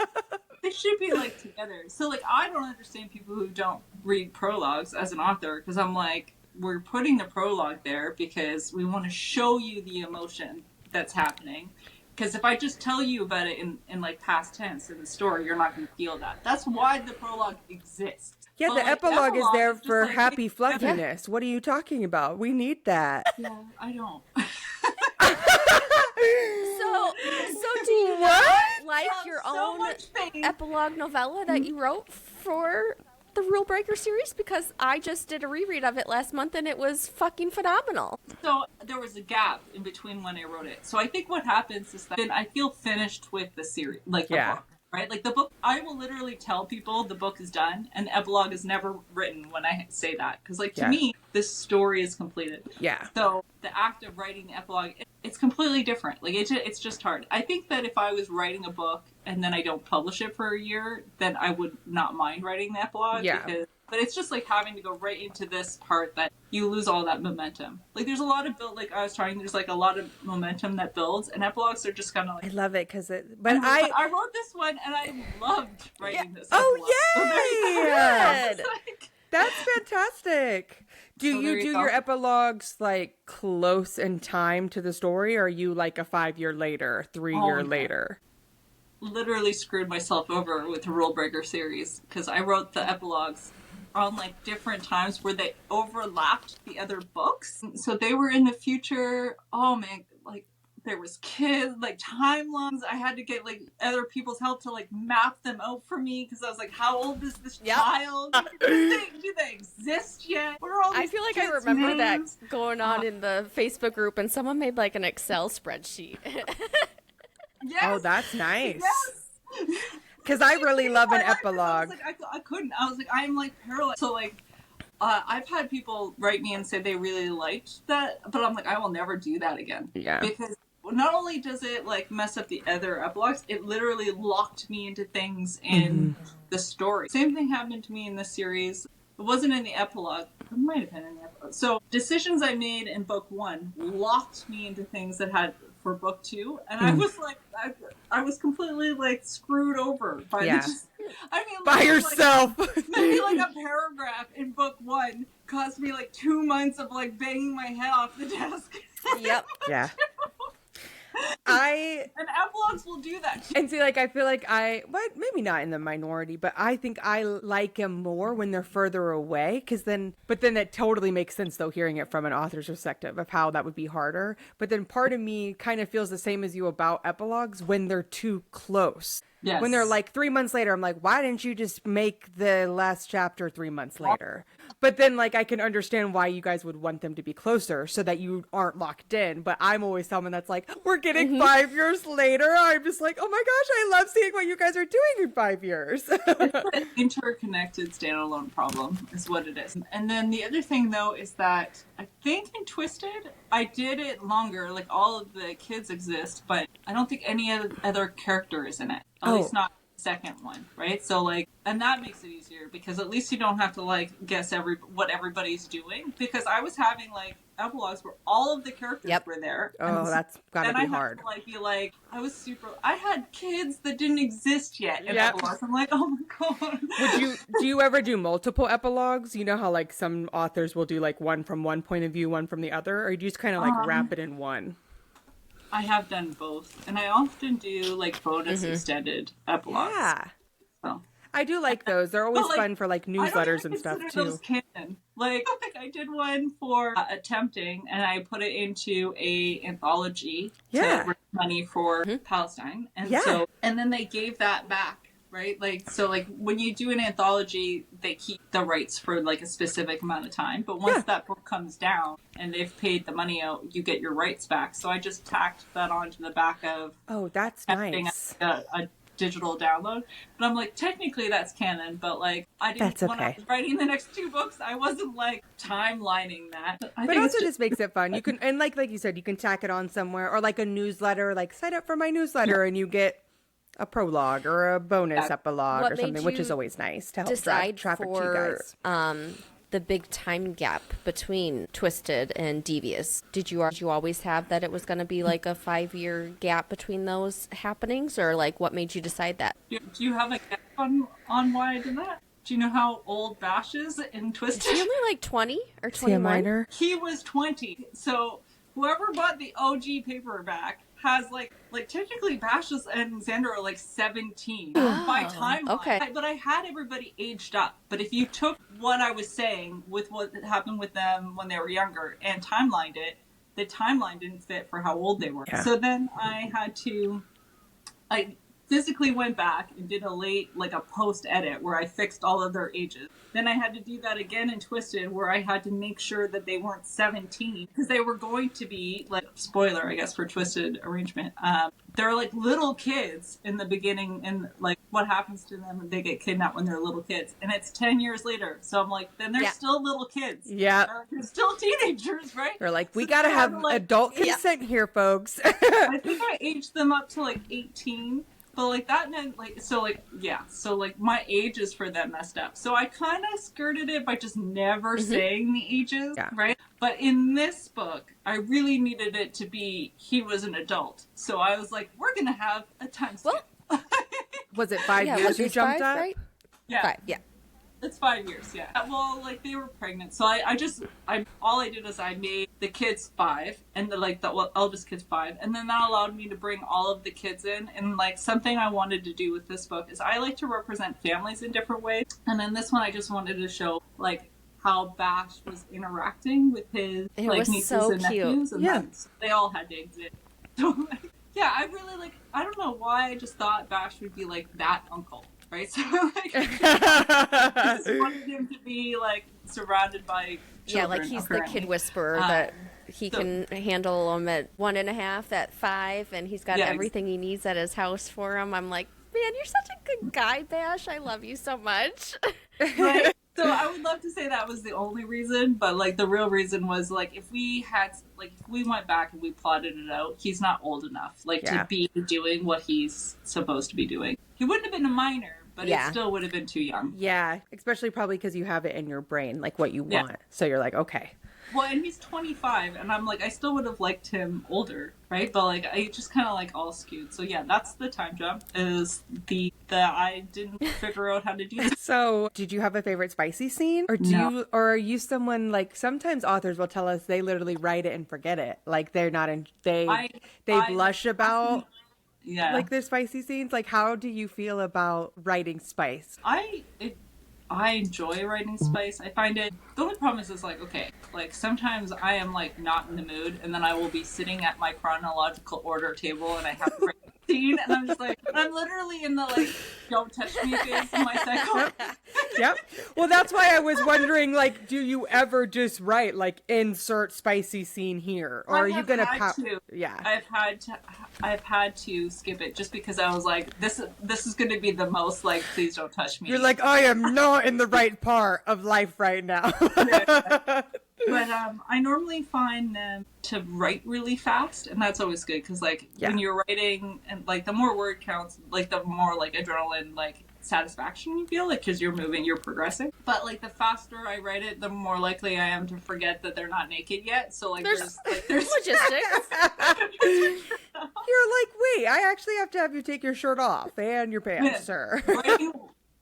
they should be like together. So like, I don't understand people who don't read prologues as an author, because I'm like, we're putting the prologue there because we want to show you the emotion that's happening. Because if I just tell you about it in like past tense in the story, you're not going to feel that. That's why the prologue exists. Yeah, But, the like, epilogue is there just, for like, happy it's- fluffiness. What are you talking about? We need that. Yeah, I don't. So do you What? not like your So own much pain. epilogue novella that you wrote for the Rule Breaker series? Because I just did a reread of it last month and it was fucking phenomenal. So there was a gap in between when I wrote it. So I think what happens is that then I feel finished with the series, like the book, right? Like the book, I will literally tell people the book is done, and the epilogue is never written when I say that. Because like to me, this story is completed. Yeah. So the act of writing the epilogue, it's completely different. Like it's just hard. I think that if I was writing a book and then I don't publish it for a year, then I would not mind writing the epilogue. Yeah. But it's just like having to go right into this part that you lose all that momentum. Like there's a lot of there's like a lot of momentum that builds, and epilogues are just kind of I like. love it because I I wrote this one and I loved writing this. Oh, epilogue. yay! That's fantastic. Do So there you you do go. your epilogues like close in time to the story, or are you like a 5-year later, 3-year no. later? Literally screwed myself over with the Rule Breaker series because I wrote the epilogues on like different times where they overlapped the other books. So they were in the future. Oh man, like there was kids, like timelines. I had to get like other people's help to like map them out for me because I was like, how old is this child? Do they exist yet? What are all these I feel like I kids' remember names? that going on in the Facebook group and someone made like an Excel spreadsheet. Yes. Oh, that's nice. Yes. Because I really love an I liked it. epilogue. I was like, I couldn't. I was like, I'm like paralyzed. So like, I've had people write me and say they really liked that, but I'm like, I will never do that again. Yeah. Because not only does it like mess up the other epilogues, it literally locked me into things in the story. Same thing happened to me in this series. It wasn't in the epilogue. It might have been in the epilogue. So decisions I made in book 1 locked me into things that had for book 2, and I was like, I was completely like screwed over by this. I mean, By like, yourself. maybe like a paragraph in book 1 cost me like 2 months of like banging my head off the desk. Yep. Yeah. And epilogues will do that. And see, like, I feel like but maybe not in the minority, but I think I like them more when they're further away, but then it totally makes sense, though, hearing it from an author's perspective of how that would be harder. But then part of me kind of feels the same as you about epilogues when they're too close. Yes. When they're like 3 months later, I'm like, why didn't you just make the last chapter 3 months later? But then, like, I can understand why you guys would want them to be closer so that you aren't locked in. But I'm always someone that's like, we're getting 5 years later. I'm just like, oh my gosh, I love seeing what you guys are doing in 5 years. It's an interconnected standalone problem is what it is. And then the other thing, though, is that I think in Twisted, I did it longer. Like, all of the kids exist, but I don't think any other character is in it. At least not the second one, right? So, like, and that makes it easier because at least you don't have to, like, guess what everybody's doing. Because I was having, like, epilogues where all of the characters were there. Oh, that's gotta be hard. I had kids that didn't exist yet in epilogues. I'm like, oh my god. Do you ever do multiple epilogues? You know how, like, some authors will do, like, one from one point of view, one from the other? Or do you just kind of, like, wrap it in one? I have done both. And I often do, like, bonus extended epilogues. Yeah. So. I do like those. They're always fun for, like, newsletters and stuff, too. Those canon. Like, I did one for Attempting, and I put it into a anthology to raise money for Palestine. And and then they gave that back. Right? Like, so, like, when you do an anthology, they keep the rights for, like, a specific amount of time. But once that book comes down and they've paid the money out, you get your rights back. So I just tacked that onto the back of... Oh, that's nice. A digital download. But I'm like, technically that's canon, but, like, I didn't... When I was writing the next 2 books, I wasn't, like, timelining that. But also just makes it fun. You can, and like you said, you can tack it on somewhere, or, like, a newsletter, like, sign up for my newsletter, and you get a prologue or a bonus epilogue or something, which is always nice to help drive traffic to you guys. The big time gap between Twisted and Devious. Did you always have that it was going to be like a 5-year gap between those happenings, or like what made you decide that? Do you have a gap on why I did that? Do you know how old Bash is in Twisted? Is he only like 20 or 21? He was 20. So whoever bought the OG paperback has like technically Bash and Xander are like 17 by timeline. Okay. But I had everybody aged up. But if you took what I was saying with what happened with them when they were younger and timelined it, the timeline didn't fit for how old they were. Yeah. So then I physically went back and did a post edit where I fixed all of their ages. Then I had to do that again in Twisted where I had to make sure that they weren't 17 because they were going to be, like, spoiler, I guess, for Twisted Arrangement. They're like little kids in the beginning, and like what happens to them when they get kidnapped when they're little kids. And it's 10 years later. So I'm like, then they're still little kids. Yeah. They're still teenagers, right? They're like, we gotta have adult consent here, folks. I think I aged them up to like 18. But like that meant so my ages for them messed up. So I kind of skirted it by just never saying the ages, right? But in this book, I really needed it to be he was an adult. So I was like, we're gonna have a time skip. Well, was it 5 years you jumped up? Right? Yeah. 5, yeah. It's 5 years, yeah. Well, like, they were pregnant, so all I did is I made the kids 5, and the eldest kid's 5, and then that allowed me to bring all of the kids in, and, like, something I wanted to do with this book is I like to represent families in different ways, and then this one I just wanted to show, like, how Bash was interacting with his, nieces and nephews, and then they all had to exist. So, like, yeah, I don't know why I just thought Bash would be, like, that uncle. Right, so like, I just wanted him to be like surrounded by children. Yeah, like he's the kid whisperer that he can handle them at 1.5, at 5, and he's got everything he needs at his house for him. I'm like, man, you're such a good guy, Bash. I love you so much. Right. So I would love to say that was the only reason, but like the real reason was like if we went back and we plotted it out, he's not old enough to be doing what he's supposed to be doing. He wouldn't have been a minor. But it still would have been too young. Yeah, especially probably because you have it in your brain, like what you want. So you're like, okay. Well, and he's 25, and I'm like, I still would have liked him older, right? But like, I just kind of like all skewed. So yeah, that's the time jump. Is I didn't figure out how to do this. So, did you have a favorite spicy scene, or are you someone like sometimes authors will tell us they literally write it and forget it, like they're not they blush about. Yeah, like the spicy scenes. Like, how do you feel about writing spice? I enjoy writing spice. I find it. The only problem is like, okay, like sometimes I am like not in the mood, and then I will be sitting at my chronological order table, and I have to write a scene, and I'm just like, I'm literally in the like, don't touch me phase of my cycle. Yep. Well, that's why I was wondering, like, do you ever just write, like, insert spicy scene here? Or are you going to... Yeah. I've had to skip it just because I was like, this is going to be the most, like, please don't touch me. You're like, I am not in the right part of life right now. But I normally find them to write really fast, and that's always good because, like, when you're writing, and like the more word counts, like the more like adrenaline, like satisfaction you feel, like because you're moving, you're progressing. But like the faster I write it, the more likely I am to forget that they're not naked yet. So like there's logistics. You're like, wait, I actually have to have you take your shirt off and your pants, sir.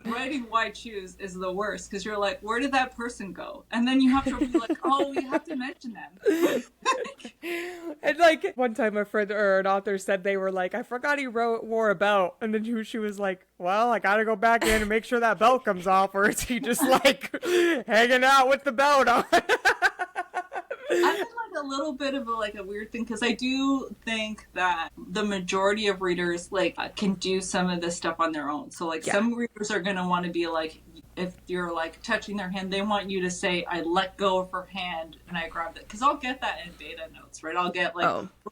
Writing why choose is the worst because you're like, where did that person go? And then you have to be like, oh, we have to mention them. And like one time a friend or an author said they were like, I forgot he wore a belt. And then she was like, well, I gotta go back in and make sure that belt comes off, or is he just like hanging out with the belt on? I think like a little bit of a weird thing because I do think that the majority of readers can do some of this stuff on their own. So some readers are going to want to be like, if you're like touching their hand, they want you to say, I let go of her hand and I grabbed it. Because I'll get that in beta notes, right? I'll get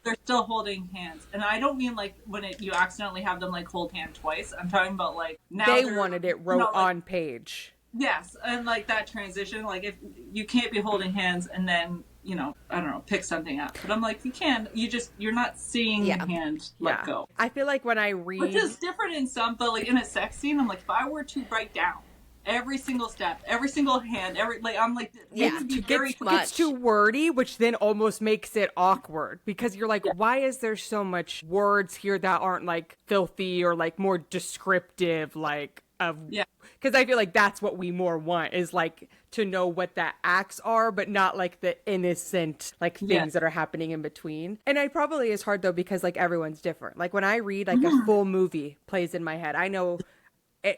they're still holding hands. And I don't mean like when you accidentally have them like hold hand twice. I'm talking about like now they wanted it wrote on page. Yes. And like that transition, like if you can't be holding hands and then, I don't know, pick something up. But I'm like, you can. You're not seeing the hand let go. I feel like when I read... Which is different in some, but like in a sex scene, I'm like, if I were to write down every single step, every single hand, it gets too wordy, which then almost makes it awkward. Because you're like, why is there so much words here that aren't like filthy or like more descriptive, like... Because I feel like that's what we more want is like to know what the acts are, but not like the innocent like things that are happening in between. And it probably is hard though because like everyone's different. Like when I read like a full movie plays in my head, I know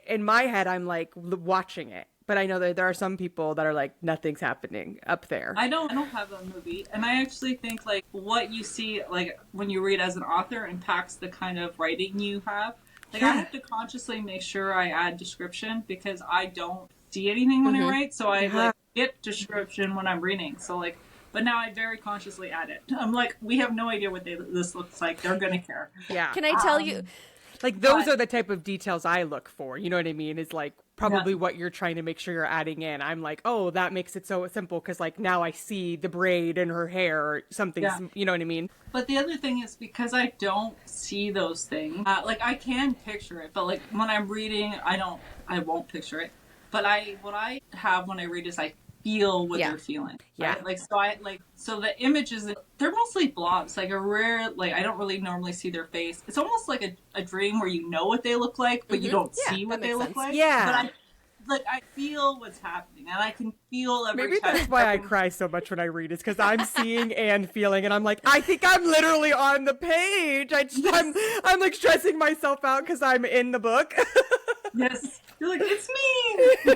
in my head I'm like watching it, but I know that there are some people that are like nothing's happening up there. I don't have a movie, and I actually think like what you see like when you read as an author impacts the kind of writing you have. Like, I have to consciously make sure I add description because I don't see anything when I write. So I get description when I'm reading. So but now I very consciously add it. I'm like, we have no idea what this looks like. They're going to care. Yeah. Can I tell you? Like, those are the type of details I look for. You know what I mean? Is like probably what you're trying to make sure you're adding in. I'm like, oh, that makes it so simple because like now I see the braid in her hair or something. You know what I mean? But the other thing is because I don't see those things, like I can picture it, but like when I'm reading, I won't picture it. But what I have when I read is I feel what they're feeling. Right? So the images, they're mostly blobs, like a rare, like I don't really normally see their face. It's almost like a dream where you know what they look like, but you don't see what they look like. Yeah. But I feel what's happening, and I can feel every Maybe time. That's why I cry so much when I read, is because I'm seeing and feeling, and I'm like, I think I'm literally on the page. I'm like stressing myself out because I'm in the book. Yes. You're like, it's me!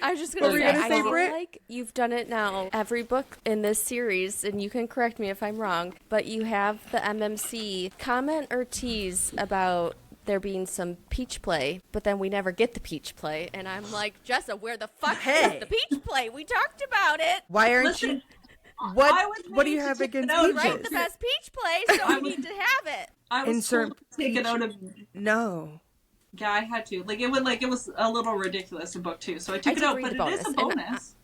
I was just going to say, I feel like you've done it now every book in this series, and you can correct me if I'm wrong, but you have the MMC comment or tease about there being some peach play, but then we never get the peach play, and I'm like, Jessa, where the fuck is the peach play? We talked about it. Why aren't you... What do you have against peaches? Write the best peach play, so we need to have it. I was told to take it out of... No. Yeah, I had to. It was a little ridiculous in book 2, so I took it out, but it is a bonus.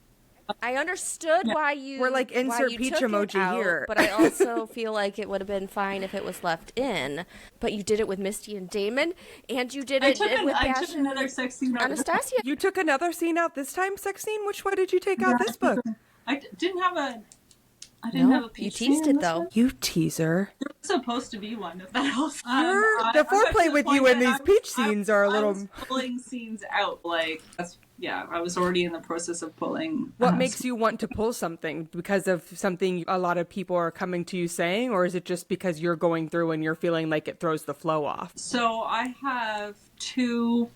I understood why you We're like, insert peach emoji out, here. But I also feel like it would have been fine if it was left in. But you did it with Misty and Damon, and you did it with I took another sex scene out. Anastasia. You took another scene out this time, sex scene? Which one did you take out this book? I didn't have a peach scene. You teased it, though. You teaser. There was supposed to be one, if that helps. The foreplay with you in these peach scenes are a little... I was pulling scenes out, I was already in the process of pulling... What makes you want to pull something? Because of something a lot of people are coming to you saying? Or is it just because you're going through and you're feeling like it throws the flow off? So I have 2,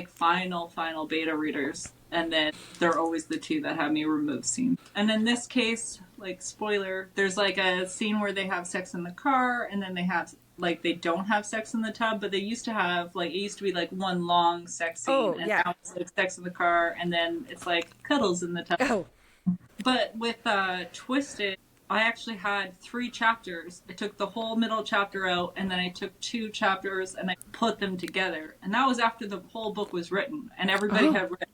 final beta readers. And then they're always the 2 that have me remove scenes. And in this case, spoiler, there's a scene where they have sex in the car, and then they have like they don't have sex in the tub, but they used to have like, it used to be like one long sex scene, Oh, and yeah. now it's like sex in the car, and then it's like cuddles in the tub. Oh, But with Twisted, I actually had 3 chapters. I took the whole middle chapter out, and then I took 2 chapters and I put them together. And that was after the whole book was written, and everybody had read,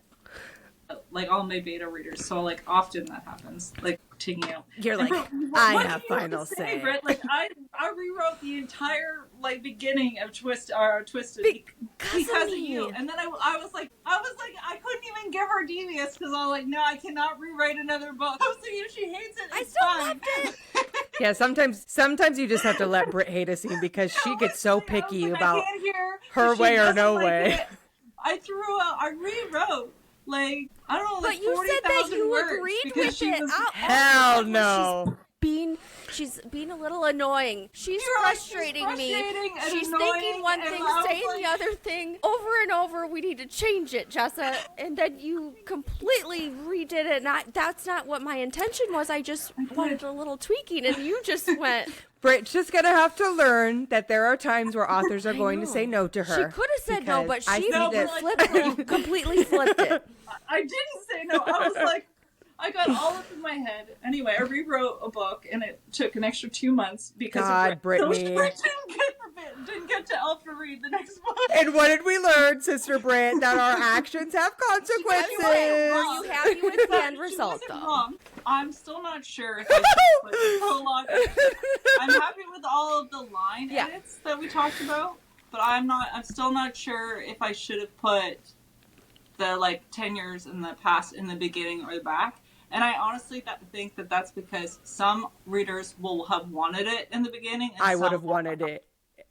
like all my beta readers. So like often that happens, like taking out. you're like, What I do have you final say. Britt? Like I rewrote the entire like beginning of Twisted because of you. And then I was like I couldn't even give her Devious because I was like, no, I cannot rewrite another book. I was like, if she hates it, it's fine. Yeah, sometimes you just have to let Britt hate a scene because she gets so picky about I can't hear her if she way or doesn't no like way. it. I rewrote like I don't know, like But you said that 40,000 you words agreed because with she it. was Hell no. She's being a little annoying. She's You're right, frustrating she's me. frustrating and She's annoying, thinking one and thing, I was saying like- the other thing over and over. We need to change it, Jessa. And then you completely redid it. That's not what my intention was. I just wanted a little tweaking, and you just went. Britt's just gonna have to learn that there are times where authors are going to know. say no to She her. could have said no, but because I she see this. flipped it. You completely flipped it. I didn't say no. I was like, I got all up in my head. Anyway, I rewrote a book, and it took an extra 2 months because God, of Britt. Brittany. So Britt didn't get to Alpha read the next book. And what did we learn, Sister Britt? That our actions have consequences. Were you happy with the end She result, wasn't though? wrong. I'm still not sure if I should put the prologue. I'm happy with all of the line edits that we talked about, but I'm still not sure if I should have put the like 10 years in the past in the beginning or the back. And I honestly think that that's because some readers will have wanted it in the beginning. And I would some have wanted it.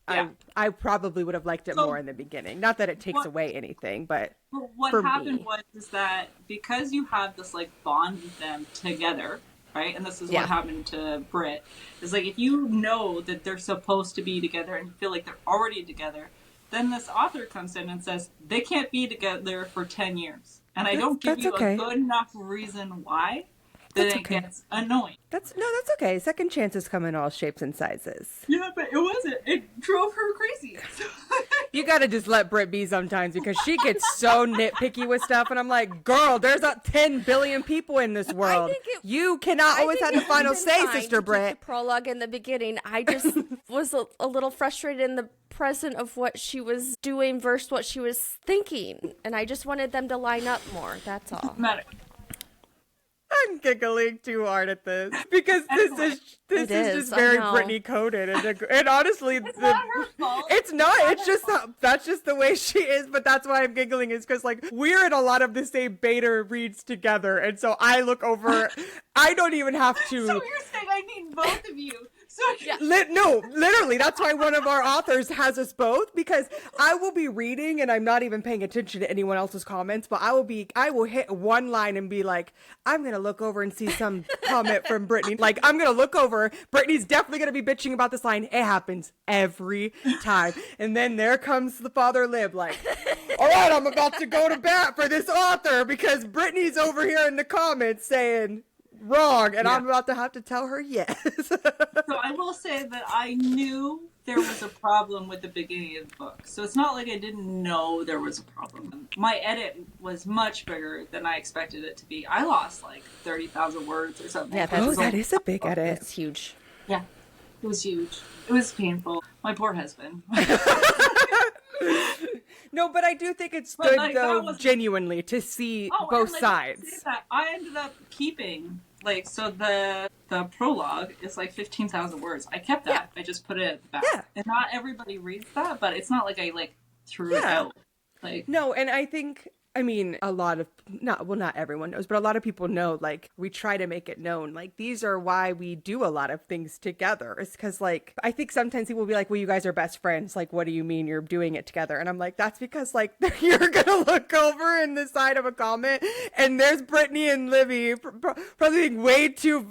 Yeah. I probably would have liked it So, more in the beginning. Not that it takes what- away anything, but But what for happened me. was that because you have this like bond with them together, right? And this is Yeah. what happened to Britt. Is like if you know that they're supposed to be together and you feel like they're already together, then this author comes in and says they can't be together for 10 years. And I don't give that's you okay. a good enough reason why, then That's it okay. gets annoying. that's okay. Second chances come in all shapes and sizes. Yeah, but it wasn't. It drove her crazy. You gotta just let Britt be sometimes because she gets so nitpicky with stuff, and I'm like, girl, there's 10 billion people in this world. You cannot always have the final say, Sister Britt. The prologue in the beginning, I just was a little frustrated in the present of what she was doing versus what she was thinking, and I just wanted them to line up more. That's all. Matter. I'm giggling too hard at this because this is It is, just I very know. Brittany coded, and honestly, It's not her fault. it's not. It's just that's just the way she is. But that's why I'm giggling is because like we're in a lot of the same beta reads together, and so I look over. I don't even have to. So you're saying I need both of you. So No, literally, that's why one of our authors has us both, because I will be reading and I'm not even paying attention to anyone else's comments, but I will hit one line and be like, I'm gonna look over and see some comment from Brittany. Like, I'm gonna look over, Brittany's definitely gonna be bitching about this line. It happens every time. And then there comes the father Lib, like, all right, I'm about to go to bat for this author because Brittany's over here in the comments saying wrong, and I'm about to have to tell her yes. So I will say that I knew there was a problem with the beginning of the book. So it's not like I didn't know there was a problem. My edit was much bigger than I expected it to be. I lost like 30,000 words or something. Yeah, that's- That is a big edit. It's huge. Yeah, it was huge. It was painful. My poor husband. No, but I do think it's But, good, like, that though, was- genuinely, to see Oh, both and, like, sides. that, I ended up keeping, like, so the prologue is like 15,000 words. I kept that. I just put it at the back. Yeah. And not everybody reads that, but it's not like I, like, threw it Yeah. out. Like, No, and I think, I mean, not everyone knows, but a lot of people know, like, we try to make it known, like, these are why we do a lot of things together. It's because, like, I think sometimes people will be like, well, you guys are best friends. Like, what do you mean you're doing it together? And I'm like, that's because, like, you're going to look over in the side of a comment, and there's Brittany and Libby probably being way too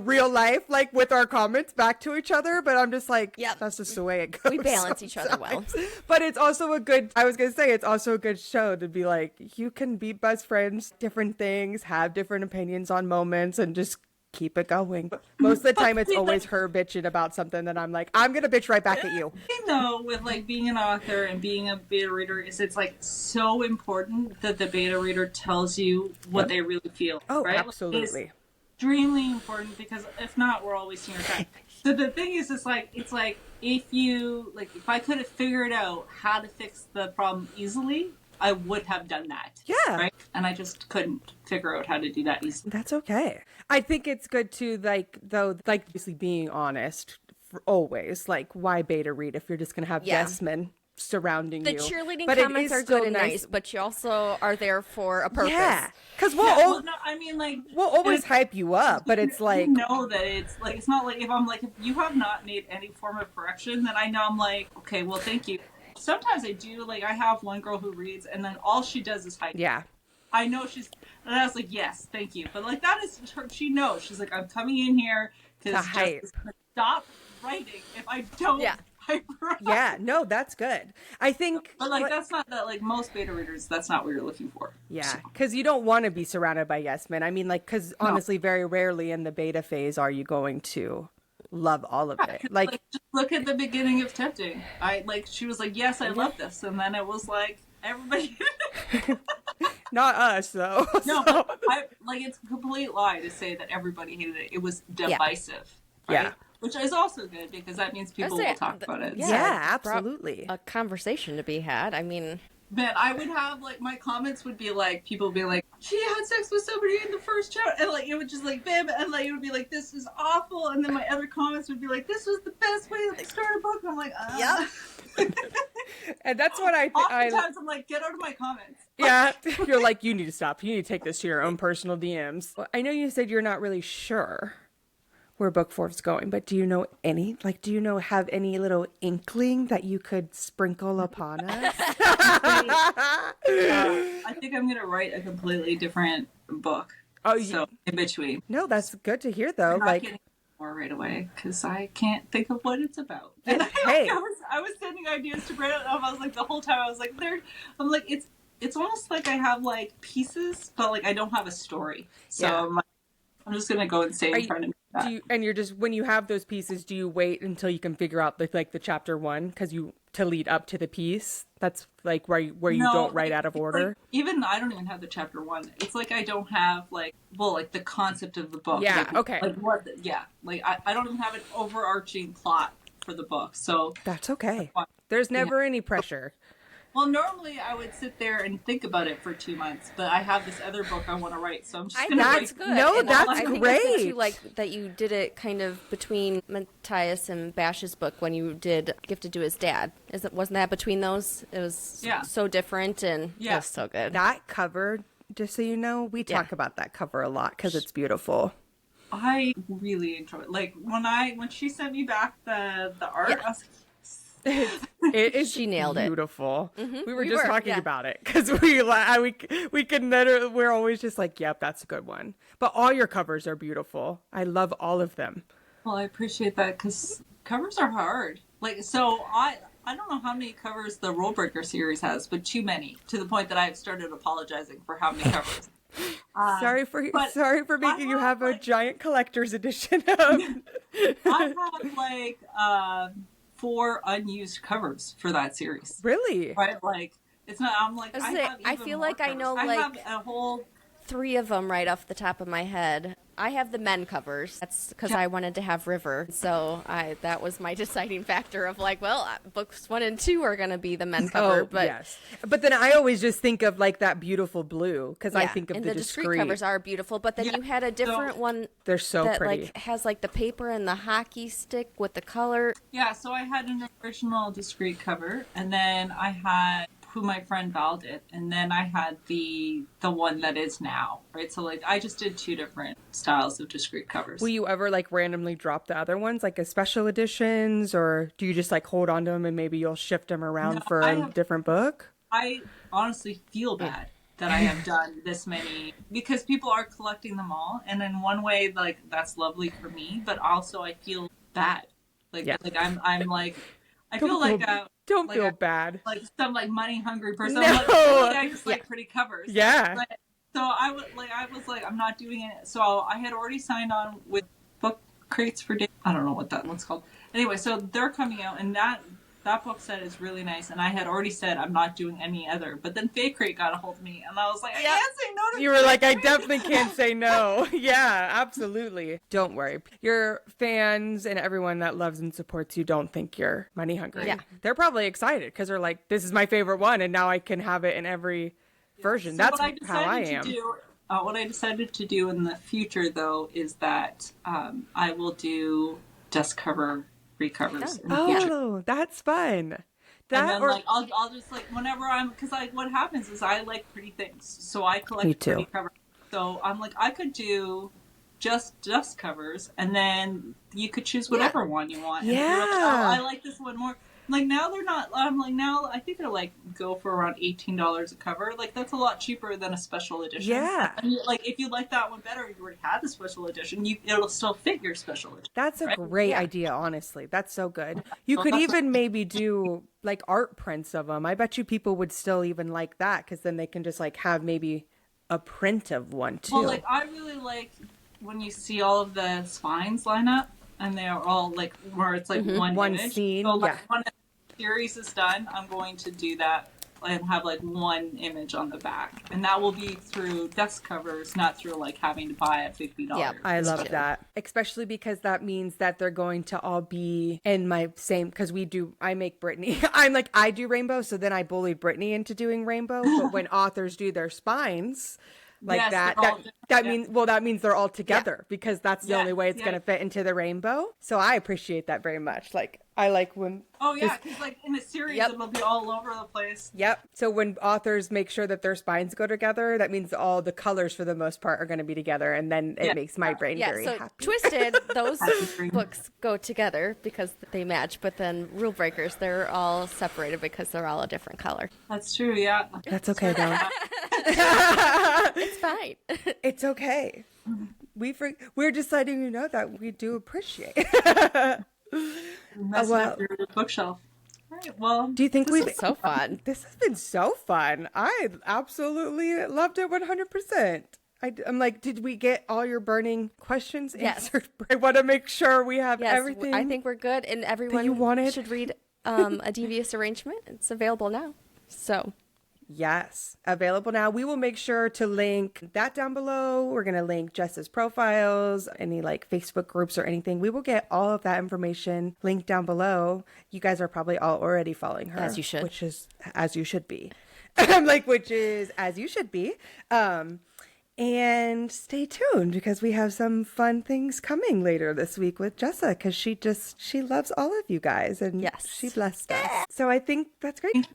real life, like, with our comments back to each other, but I'm just like, Yep. that's just the way it goes. We balance each other well. But it's also it's also a good show to be like, you can be best friends, different things, have different opinions on moments, and just keep it going. Most of the time, it's always her bitching about something that I'm like, I'm going to bitch right back at you. You know, with like being an author and being a beta reader, is it's like so important that the beta reader tells you what they really feel. Oh, right? absolutely. It's extremely important, because if not, we're all wasting our time. So the thing is, it's like if I could have figured out how to fix the problem easily, I would have done that. Yeah. Right? And I just couldn't figure out how to do that easily. That's okay. I think it's good to, obviously being honest for always. Like, why beta read if you're just going to have yes men surrounding the you? cheerleading but comments are good and nice, but you also are there for a purpose. Yeah. Because we'll always hype you up, but it's like... You know that it's like, it's not like if you have not made any form of correction, then I know I'm like, okay, well, thank you. Sometimes I do, like, I have one girl who reads, and then all she does is hype. Yeah. I know and I was like, yes, thank you. But, like, that is her, she knows. She's like, I'm coming in here to hype. Stop writing if I don't hype her up. Yeah, no, that's good. I think... But, like, that's not that, like, most beta readers, that's not what you're looking for. Yeah, because you don't want to be surrounded by yes men. I mean, like, because honestly, very rarely in the beta phase are you going to love all of it. Like, just look at the beginning of Tempting. She was like, yes, I love this. And then it was like, everybody... Not us, though. No, it's a complete lie to say that everybody hated it. It was divisive. Right? Yeah. Which is also good, because that means people will talk about it. Yeah, absolutely. A conversation to be had. I mean... Man, I would have, like, my comments would be like, people would be like, she had sex with somebody in the first chapter, and, like, it would just, like, bam, and, like, it would be like, this is awful, and then my other comments would be like, this was the best way to start a book, and I'm like, Yep. And that's what oftentimes I'm like, get out of my comments. Yeah, you're like, you need to stop. You need to take this to your own personal DMs. Well, I know you said you're not really sure where book 4 is going, but do you know have any little inkling that you could sprinkle upon us? I think I'm going to write a completely different book. So in between. No, that's good to hear, though. Like, more right away, because I can't think of what it's about. And hey, I was sending ideas to Brandon. I was like, the whole time I was like, I'm like, it's almost like I have like pieces, but like I don't have a story. So I'm just gonna go and say in front of me. When you have those pieces, do you wait until you can figure out the chapter 1 to lead up to the piece? That's like where you don't write out of order. Like, even I don't even have the chapter 1. It's like I don't have the concept of the book. Yeah. Okay. I don't even have an overarching plot for the book. So that's okay. There's never any pressure. Well, normally I would sit there and think about it for 2 months, but I have this other book I want to write, so I'm just going to write. That's good. No, that's I think great. It's like that you did it kind of between Matthias and Bash's book when you did Gifted to His Dad. Wasn't that between those? It was so different, and it was so good. That cover, just so you know, we talk about that cover a lot because it's beautiful. I really enjoy it. Like when she sent me back the art, I was like, it is she nailed beautiful. It. Mm-hmm. We were just talking about it because we can never, we're always just like, yep, that's a good one. But all your covers are beautiful. I love all of them. Well, I appreciate that because covers are hard. Like, so I don't know how many covers the Rule Breaker series has, but too many, to the point that I've started apologizing for how many covers. Sorry for making you have a giant collector's edition of. I have 4 unused covers for that series. Really? Right? Like, it's not. I'm like, I feel like I know have a whole 3 of them right off the top of my head. I have the men covers. That's because I wanted to have River. So that was my deciding factor of like, well, books 1 and 2 are going to be the men cover. But yes. But then I always just think of like that beautiful blue because I think of and the discreet covers are beautiful. But then you had a different one. They're so that, pretty. Like has like the paper and the hockey stick with the color. Yeah. So I had an original discreet cover, and then I had who my friend Val did, and then I had the one that is now, right? So like I just did 2 different styles of discreet covers. Will you ever like randomly drop the other ones like as special editions, or do you just like hold on to them and maybe you'll shift them around for a different book? I honestly feel bad that I have done this many, because people are collecting them all, and in one way like that's lovely for me, but also I feel bad. Like I'm like I feel like don't like feel bad. Like some like money hungry person. No. I'm like, I just like pretty covers. Yeah. But So I was like, I'm not doing it. So I had already signed on with Book Crates for Day. I don't know what that one's called. Anyway, so they're coming out, and that book set is really nice. And I had already said I'm not doing any other. But then Fake Crate got a hold of me, and I was like, I can't say no to You were like, I definitely can't say no. Yeah, absolutely. Don't worry. Your fans and everyone that loves and supports you don't think you're money hungry. Yeah. They're probably excited because they're like, this is my favorite one, and now I can have it in every version. So That's what how I am. What I decided to do in the future, though, is that I will do dust cover recovers. In the future. Oh, that's fun. And then, like, I'll just, like, whenever because, like, what happens is I like pretty things. So I collect pretty covers. So I'm like, I could do just dust covers, and then you could choose whatever one you want. And if you're like, oh, I like this one more. Like, now they're not, now I think they're, like, go for around $18 a cover. Like, that's a lot cheaper than a special edition. Yeah. And, like, if you like that one better, you already had the special edition, it'll still fit your special edition. That's a great idea, honestly. That's so good. You could even maybe do, like, art prints of them. I bet you people would still even like that, because then they can just, like, have maybe a print of one, too. Well, like, I really like when you see all of the spines line up, and they are all, like, where it's, like, one image. Scene, so, like, when the series is done, I'm going to do that and have, like, one image on the back. And that will be through dust covers, not through, like, having to buy a $50. Yeah, I love that. Especially because that means that they're going to all be in my same, because I make Brittany. I do rainbow, so then I bullied Brittany into doing rainbow. But when authors do their spines, like Yes, that means they're all together, because that's the only way it's going to fit into the rainbow. So I appreciate that very much. Like, I like when because like in a series it'll be all over the place. Yep. So when authors make sure that their spines go together, that means all the colors for the most part are going to be together, and then it makes my brain very happy. Twisted, those books go together because they match, but then Rule Breakers, they're all separated because they're all a different color. That's true, yeah. That's okay though. It's fine. It's okay. We're deciding, that we do appreciate. Messing up your bookshelf. Right, well, do you think this is so fun? This has been so fun. I absolutely loved it 100%. I'm like, did we get all your burning questions answered? I want to make sure we have everything. I think we're good, and everyone should read A Devious Arrangement. It's available now. So. Yes, available now. We will make sure to link that down below. We're going to link Jessa's profiles, any like Facebook groups or anything. We will get all of that information linked down below. You guys are probably all already following her. As you should. Which is as you should be. Which is as you should be. And stay tuned, because we have some fun things coming later this week with Jessa, because she loves all of you guys, and she blessed us. So I think that's great.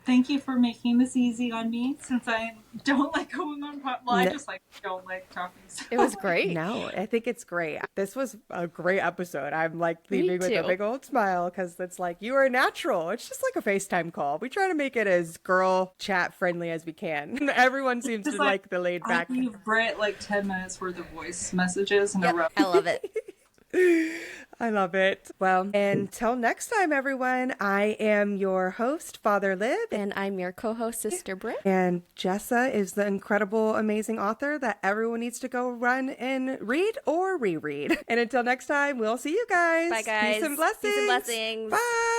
Thank you for making this easy on me, since I don't like going on. I just don't like talking. So. It was great. No, I think it's great. This was a great episode. I'm like leaving with a big old smile, because it's like, you are natural. It's just like a FaceTime call. We try to make it as girl chat friendly as we can. Everyone seems to like the laid back. I give Britt like 10 minutes worth of voice messages in a row. I love it. I love it. Well, until next time, everyone, I am your host, Father Lib. And I'm your co-host, Sister Britt. And Jessa is the incredible, amazing author that everyone needs to go run and read or reread. And until next time, we'll see you guys. Bye, guys. Peace and blessings. Peace and blessings. Bye.